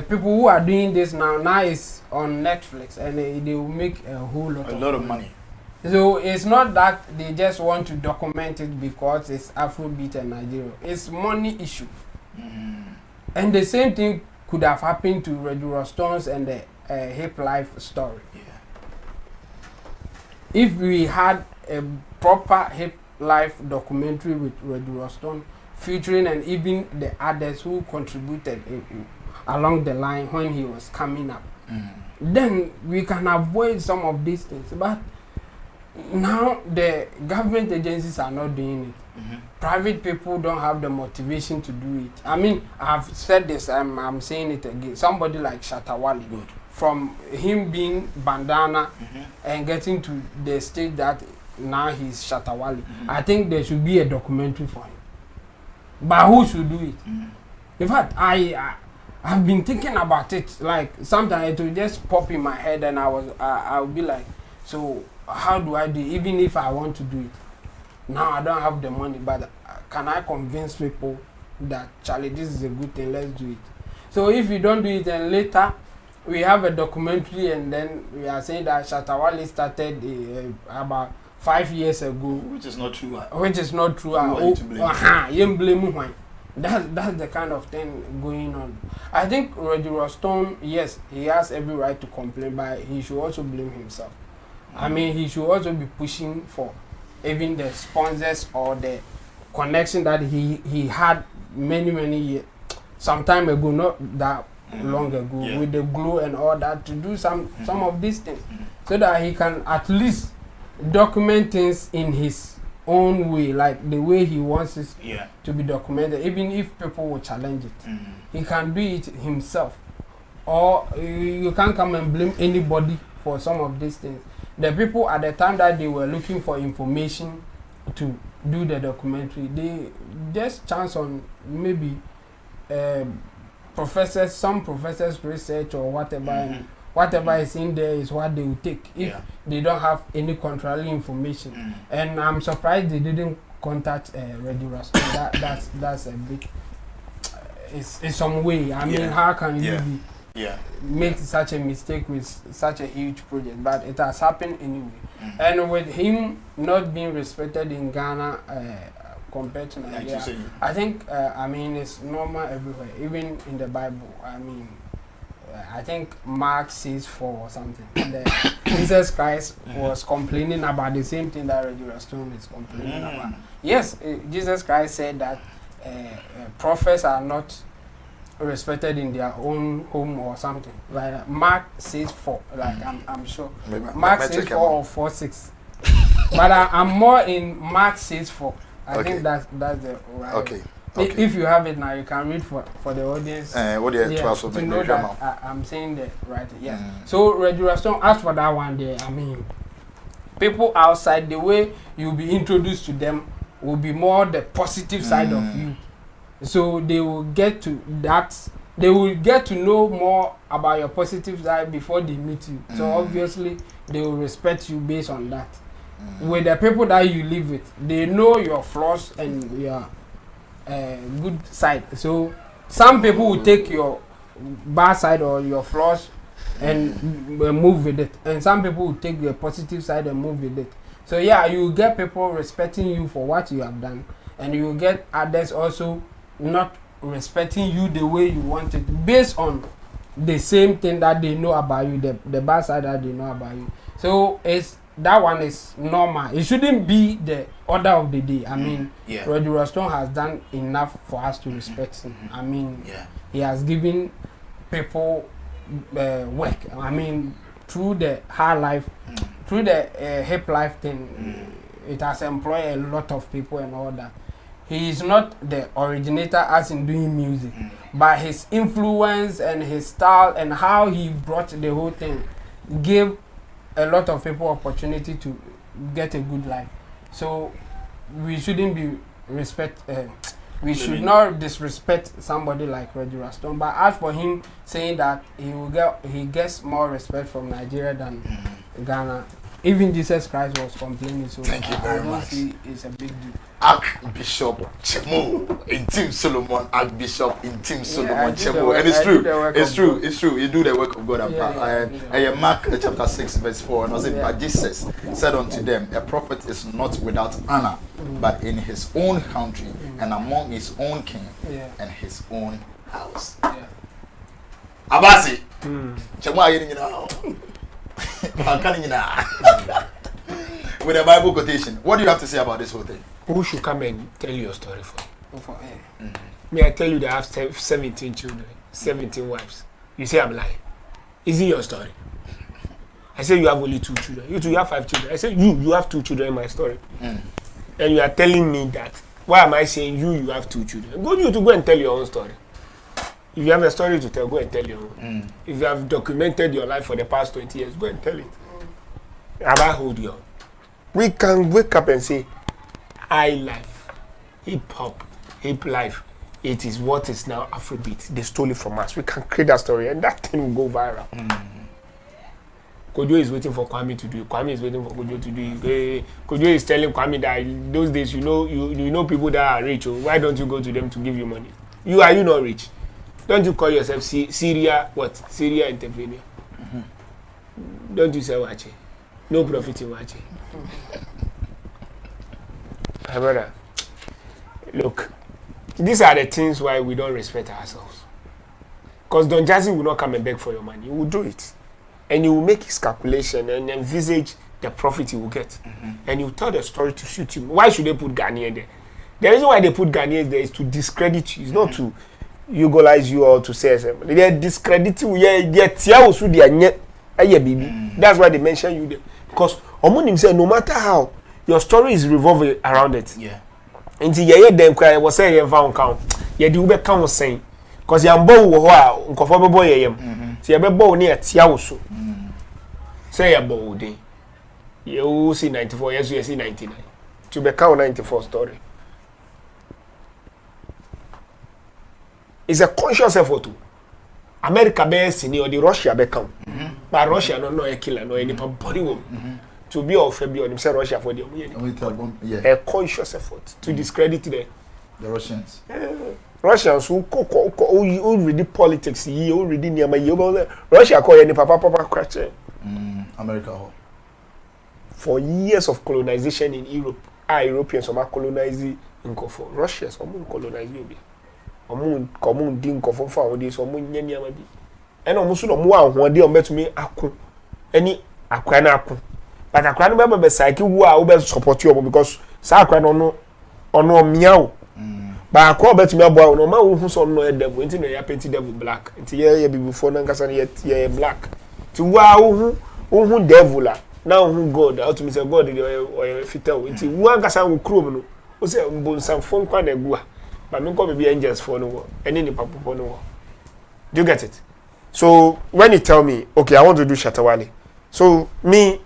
people who are doing this now is on Netflix, and they will make a whole lot of money. So it's not that they just want to document it because it's Afrobeat and Nigeria. It's money issue. And the same thing could have happened to Reggie Rockstone's and the Hip Life story. If we had a proper Hip Life documentary with Reggie Rockstone featuring and even the others who contributed along the line when he was coming up, then we can avoid some of these things. But now the government agencies are not doing it. Private people don't have the motivation to do it. I mean, I've said this, I'm saying it again. Somebody like Shatawale, from him being bandana and getting to the stage that now he's Shatawale, I think there should be a documentary for him. But who should do it? In fact, I've been thinking about it. Like sometimes it will just pop in my head, and I'll be like, so how do I do it? Even if I want to do it now, I don't have the money, but can I convince people that Charlie, this is a good thing, let's do it? So if you don't do it, then later we have a documentary, and then we are saying that Shatawale started about 5 years ago, which is not true. Which is not true. That's the kind of thing going on. I think Reggie Rockstone, yes, he has every right to complain, but he should also blame himself. I mean, he should also be pushing for even the sponsors or the connection that he had many years, some time ago, not that long ago, with the glue and all that, to do some of these things, so that he can at least document things in his own way, like the way he wants it to be documented, even if people will challenge it. He can do it himself, or you can't come and blame anybody for some of these things. The people at the time that they were looking for information to do the documentary, they just chance on maybe some professors research or whatever, and whatever is in there is what they will take if they don't have any contrary information. And I'm surprised they didn't contact Reggie Rockstone. That's a big it's some way. I mean, how can you make such a mistake with such a huge project? But it has happened anyway. And with him not being respected in Ghana compared to Nigeria, I think I mean, it's normal everywhere, even in the Bible. I mean, I think Mark 6:4 or something. Jesus Christ was complaining about the same thing that Reggie Rockstone is complaining about. Yes, Jesus Christ said that prophets are not respected in their own home or something. Like Mark 6:4. Like I'm sure. Mark 6:4 or 4:6. But I'm more in Mark 6:4. I think that's the right. Okay. Okay. If you have it now, you can read for the audience. What do you to know that I'm saying that right. Yeah. So Reggie Rockstone, as for that one there, I mean, people outside, the way you'll be introduced to them will be more the positive side of you. So they will get to that. They will get to know more about your positive side before they meet you. So obviously they will respect you based on that. With the people that you live with, they know your flaws and your good side. So some people will take your bad side or your flaws and move with it, and some people will take the positive side and move with it. So yeah, you get people respecting you for what you have done, and you get others also not respecting you the way you want it based on the same thing that they know about you, the bad side that they know about you. So that one is normal. It shouldn't be the order of the day. I mean, Reggie Rockstone has done enough for us to respect him. I mean, he has given people work. I mean, through the hard life, through the hip life thing, it has employed a lot of people and all that. He is not the originator as in doing music, but his influence and his style and how he brought the whole thing gave a lot of people opportunity to get a good life. So we shouldn't be we should not disrespect somebody like Reggie Rockstone. But as for him saying that he gets more respect from Nigeria than Ghana, even Jesus Christ was complaining. So thank you very much. It's a big deal. Archbishop Chemo in Team Solomon, Archbishop in Team Solomon Chemo, and it's true. You do the work of God. And Mark chapter 6 verse 4, and was it? But Jesus said unto them, a prophet is not without honor, but in his own country and among his own king and his own house. Abasi, Chemo ayi ni na. With a Bible quotation, what do you have to say about this whole thing? Who should come and tell your story for? May I tell you that I have 17 children, 17 wives. You say I'm lying. Is it your story? I say you have only 2 children. You 2, you have 5 children. I say you have 2 children in my story. And you are telling me that. Why am I saying you have 2 children? Go you to go and tell your own story. If you have a story to tell, go and tell your own. If you have documented your life for the past 20 years, go and tell it. Have I hold you? We can wake up and say, high life, hip-hop, hip life, it is what is now Afrobeat. They stole it from us. We can create that story and that thing will go viral. Kojo is waiting for Kwame to do it. Kwame is waiting for Kojo to do it. Kojo is telling Kwame that those days you know people that are rich. Why don't you go to them to give you money? Are you not rich? Don't you call yourself Syria entrepreneur? Don't you say Wache? No profit in Wache. My brother, look, these are the things why we don't respect ourselves. Because Don Jazzy will not come and beg for your money. He will do it. And he will make his calculation and envisage the profit he will get. And he will tell the story to suit him. Why should they put Ghanaian there? The reason why they put Ghanaians there is to discredit you. It's not to Ugolize you or to say something. They discredit you. That's why they mention you there. Because Omonim said no matter how your story is revolving around it. Until you hear them cry, was saying you found count. You do be count saying. Because you are born with a comfortable boy. So you are born near Tiaoso. Say you are born. You see 94 years, you see 99. To be count 94 story. It's a conscious effort to America be sini or the Russia be count. But Russia no a killer no any body woman. To be of Fabian, say Russia for the a conscious effort to discredit the Russians. Russians who already politics, you already near my Russia call any papa crash. America. For years of colonization in Europe, Europeans are colonizing in Kofo. Russians are colonizing you. Common din Kofo for this or Munyama. And almost no more one day on bet me any aquanaku. But I can't remember the cycle who are over support you because Sakran no meow. But I call bet me about no man who's on no devil into a painted devil black. Until ye be before Nangasan yet ye black. To wow who devil now who God out to me say God or fitel. Until one Gasan will crew no. Was a bone some phone quan a gua. but me come be angels for no any ni papa for no. Do you get it? So when you tell me, okay, I want to do Shatawale. So me,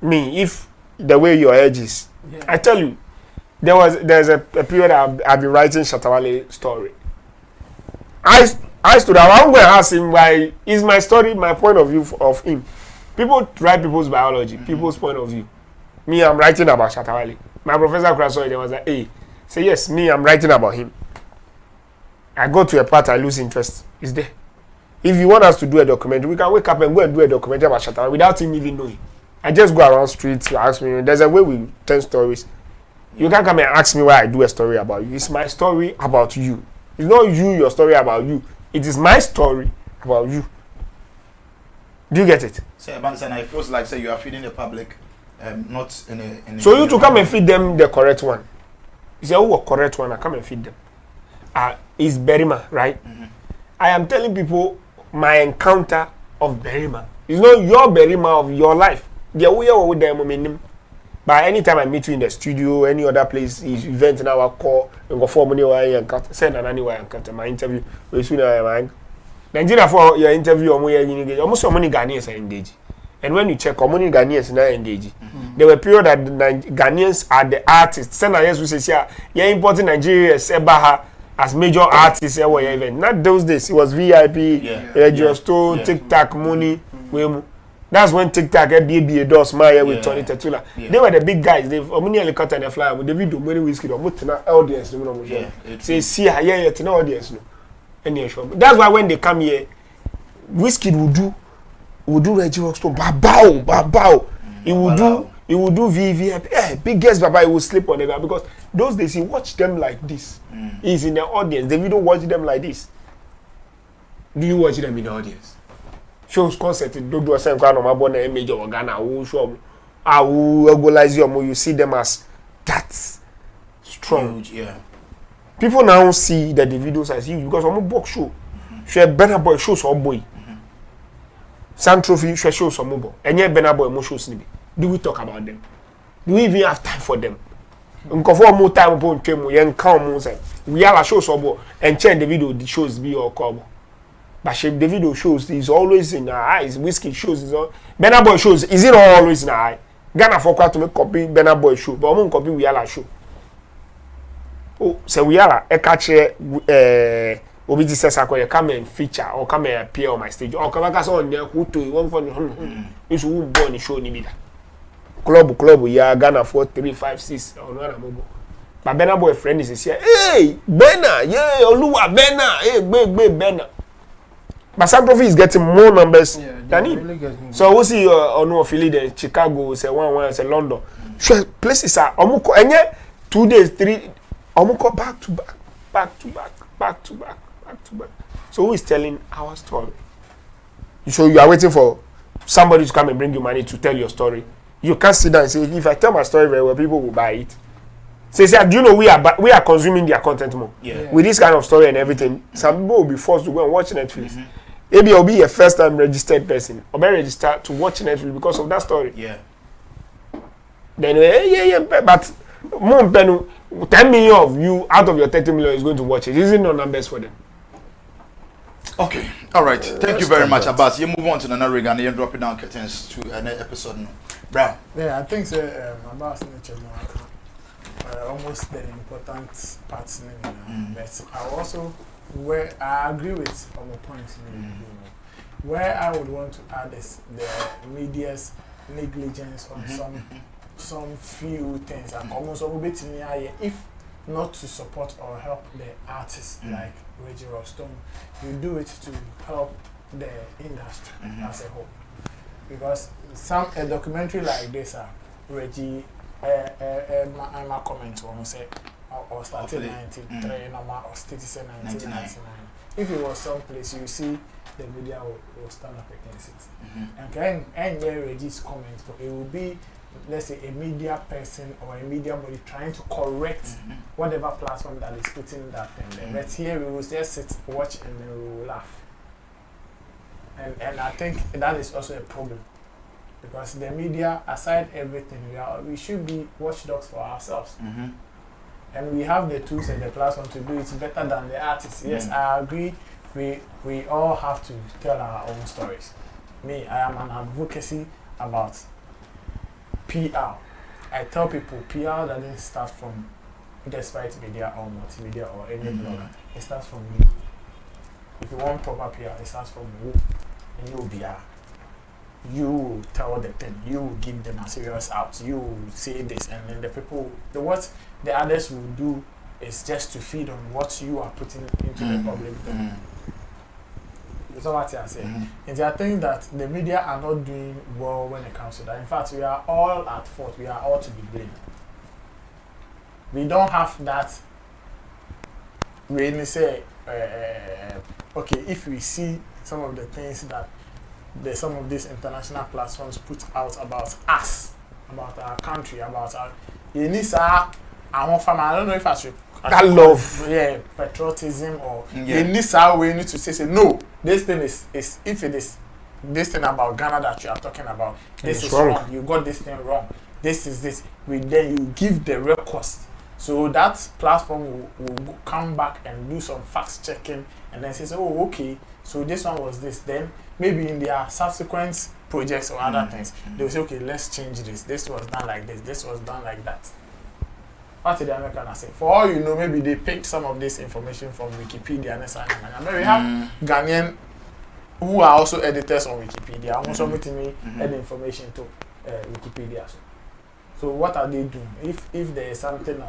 if the way your edge is, I tell you, there's a period I've been writing Shatawale story. I stood around where I asked him why is my story my point of view of him. People write people's biology, people's point of view. Me, I'm writing about Shatawale. My professor Krasoy, there was like, hey, say yes, me, I'm writing about him. I go to a part, I lose interest. It's there. If you want us to do a documentary, we can wake up and go and do a documentary about Shatawale without him even knowing. I just go around streets, you ask me, there's a way we tell stories. You can't come and ask me why I do a story about you. It's my story about you. It's not you, your story about you. It is my story about you. Do you get it? Say, Abansan, it feels like say you are feeding the public, not in a. So you to come and feed them the correct one. You say, oh, correct one, I come and feed them. It's Berima, right? I am telling people my encounter of Berima. It's not your Berima of your life. The way you with them, but anytime I meet you in the studio, any other place, event in our call, and go for money or I encounter, send an anywhere encounter my interview. We soon Nigeria for your interview, almost so many Ghanaians are engaged. And when you check, how many Ghanaians are engaged? There were period that the Ghanaians are the artists. Send yes, we say, yeah, important Nigerians as major artists even. Not those days. It was VIP, Reggie, Rockstone, TikTok, money. That's when TikTok had baby does my with Tony Tetula. They were the big guys. They only cut and fly with the video money whiskey or put audience. Say see here to no audience. That's why when they come here, whiskey will do Reggie Rockstone, babao. He will do Vivian. Big guest baba, he will sleep on them because those days he watched them like this. He's in the audience. The video watch them like this. Do you watch them in the audience? Shows concert, don't do a same kind of my born image of Ghana. I will organize you see them as that strong. People now see that the videos as huge because I'm a box show. Share Benna Boy shows or boy. Sun Trophy shows some mobile. And yet Benna Boy shows. Do we talk about them? Do we even have time for them? For more time upon Tremo, young calm we are shows or and change the video the shows be or call. But the video shows is always in our eyes. Whiskey shows is all. Benna Boy shows is it always in our eye? Ghana for quite to make copy Benna Boy show, but I won't copy we are show. Oh, so we are a catcher. Obiti says I come and feature or come and appear on my stage or come back on there who to one for you should born in show ni club yeah Ghana 4 3 5 6 or no mobile. But Benna Boy friend is here. Hey Benna, yeah Oluwa Benna, hey big Benna. But Sam Trophy is getting more numbers than him. Really so we see on affiliate in Chicago, say one, say London. Sure, places are omuko enye 2 days 3 omuko back to back. So who is telling our story? So you are waiting for somebody to come and bring you money to tell your story. You can't sit down and say, if I tell my story very well, people will buy it. Say, do you know we are consuming their content more? With this kind of story and everything, some people will be forced to go and watch Netflix. Maybe I'll be a first time registered person. Or be registered to watch Netflix because of that story. Then but more than 10 million of you out of your 30 million is going to watch it. Isn't no numbers for them. Okay, all right. Thank you very much, Abbas. You move on to another rig and you drop it down curtains to another episode. Brown. Yeah, I think so. Abbas nature almost the important parts in it. But I also I agree with on the points. Where I would want to add is the media's negligence on some few things. And almost a bit in the if not to support or help the artists like Reggie Rockstone, you do it to help the industry as a whole. Because a documentary like this, Reggie, I'm a comment on say or started 93, or started 1999. If it was someplace, you see the media will stand up against it. And Reggie's comments, but it will be, let's say, a media person or a media body trying to correct whatever platform that is putting that thing there. But here we will just sit, watch, and then we will laugh. And I think that is also a problem. Because the media, aside everything, we should be watchdogs for ourselves. and we have the tools and the platform to do it better than the artists. Yes, I agree. We all have to tell our own stories. Me, I am an advocacy about PR. I tell people PR doesn't start from Despite Media or Multimedia or any blogger. It starts from you. If you want proper PR, it starts from you. And you will be you tell the thing, you give the materials out, you say this, and then the people, what the others will do is just to feed on what you are putting into the public. That's what I say. And I think that the media are not doing well when it comes to that. In fact, we are all at fault. We are all to be blamed. We don't have that. When we say, okay, if we see some of the things that some of these international platforms put out about us, about our country, about our, I don't know if I should. That love, patriotism, or in this hour we need to say no. This thing is if it is this thing about Ghana that you are talking about, this is wrong. You got this thing wrong. This is this. Then you give the request, so that platform will come back and do some fact checking, and then say, oh, okay, so this one was this. Then maybe in their subsequent projects or other things, they'll say, okay, let's change this. This was done like this. This was done like that. What did the American say? For all you know, maybe they picked some of this information from Wikipedia and maybe we have Ghanaian who are also editors on Wikipedia. I'm also meeting me add information to Wikipedia. So what are they doing? If there is something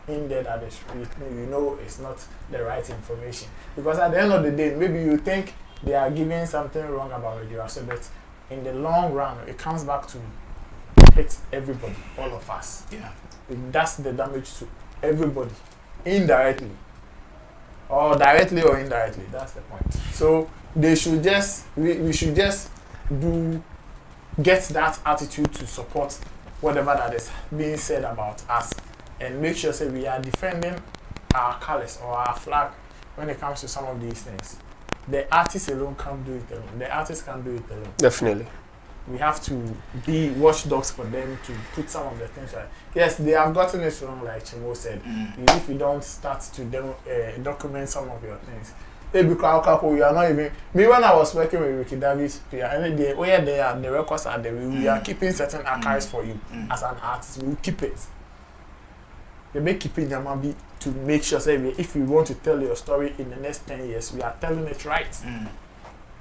in there that is you know it's not the right information, because at the end of the day, maybe you think they are giving something wrong about radio, but in the long run, it comes back to hit everybody, all of us. Yeah. It does the damage to everybody, indirectly, or directly or indirectly. That's the point. So they should just, we should just get that attitude to support whatever that is being said about us, and make sure that we are defending our colors or our flag when it comes to some of these things. The artist alone can't do it alone. The artist can't do it alone. Definitely. We have to be watchdogs for them to put some of the things right. Yes, they have gotten it wrong, like Chimo said. If you don't start to document some of your things, you are not even. Me, when I was working with Ricky Davis, where they are, the records are there. We are keeping certain archives for you as an artist. We will keep it. They may keep it to make sure that if we want to tell your story in the next 10 years, we are telling it right.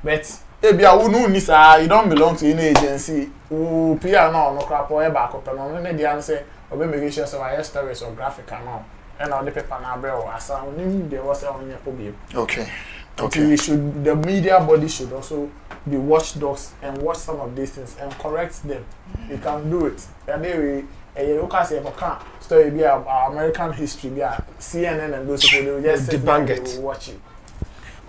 But you don't belong to any agency. PR no crap or back up and on the answer or making sure so I stories or graphic and all. And all the paper now as I knew there was on your problem. Okay. The media body should also be watchdogs and watch some of these things and correct them. You can do it. And then we look at story be our American history, be CNN and those people, they will just debunk it. They will watch it.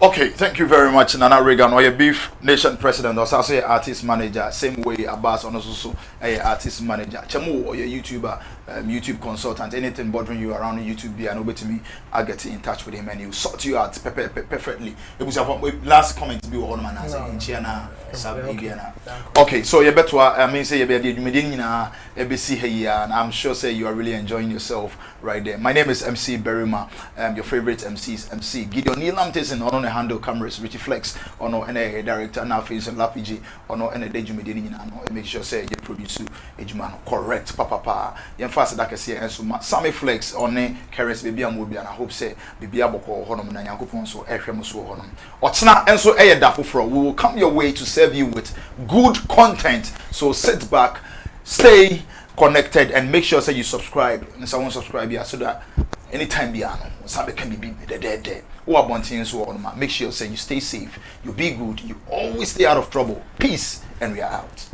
Okay, thank you very much, Nana Reagan. Or your Beef Nation President, or also artist manager, same way Abbas, and also a artist manager. Chamu or your YouTuber, YouTube consultant, anything bothering you around YouTube, be an over to me. I'll get in touch with him and he'll sort you out perfectly. It was your last comment be one man as in Chiana, Vivian. Okay, so you better, I mean, say you be a ABC here, and I'm sure say you are really enjoying yourself right there. My name is MC Berima, your favorite MC's MC. Gideon Nilam Tyson on the handle cameras, Richie Flex, or no any director now face and Lapiji, or no any day you make sure say you produce a Jumano correct papa. Yen fast that I see and so Sammy Flex on the carrots baby and will be and I hope say baby aboko honum and Yankupon so Efremuso honum. Otsna and so air dafo we will come your way to serve you with good content. So sit back, stay connected and make sure say you subscribe and someone subscribe here so that anytime biano sabe can be there who are wanting so on make sure say you stay safe, you be good, you always stay out of trouble. Peace, and we are out.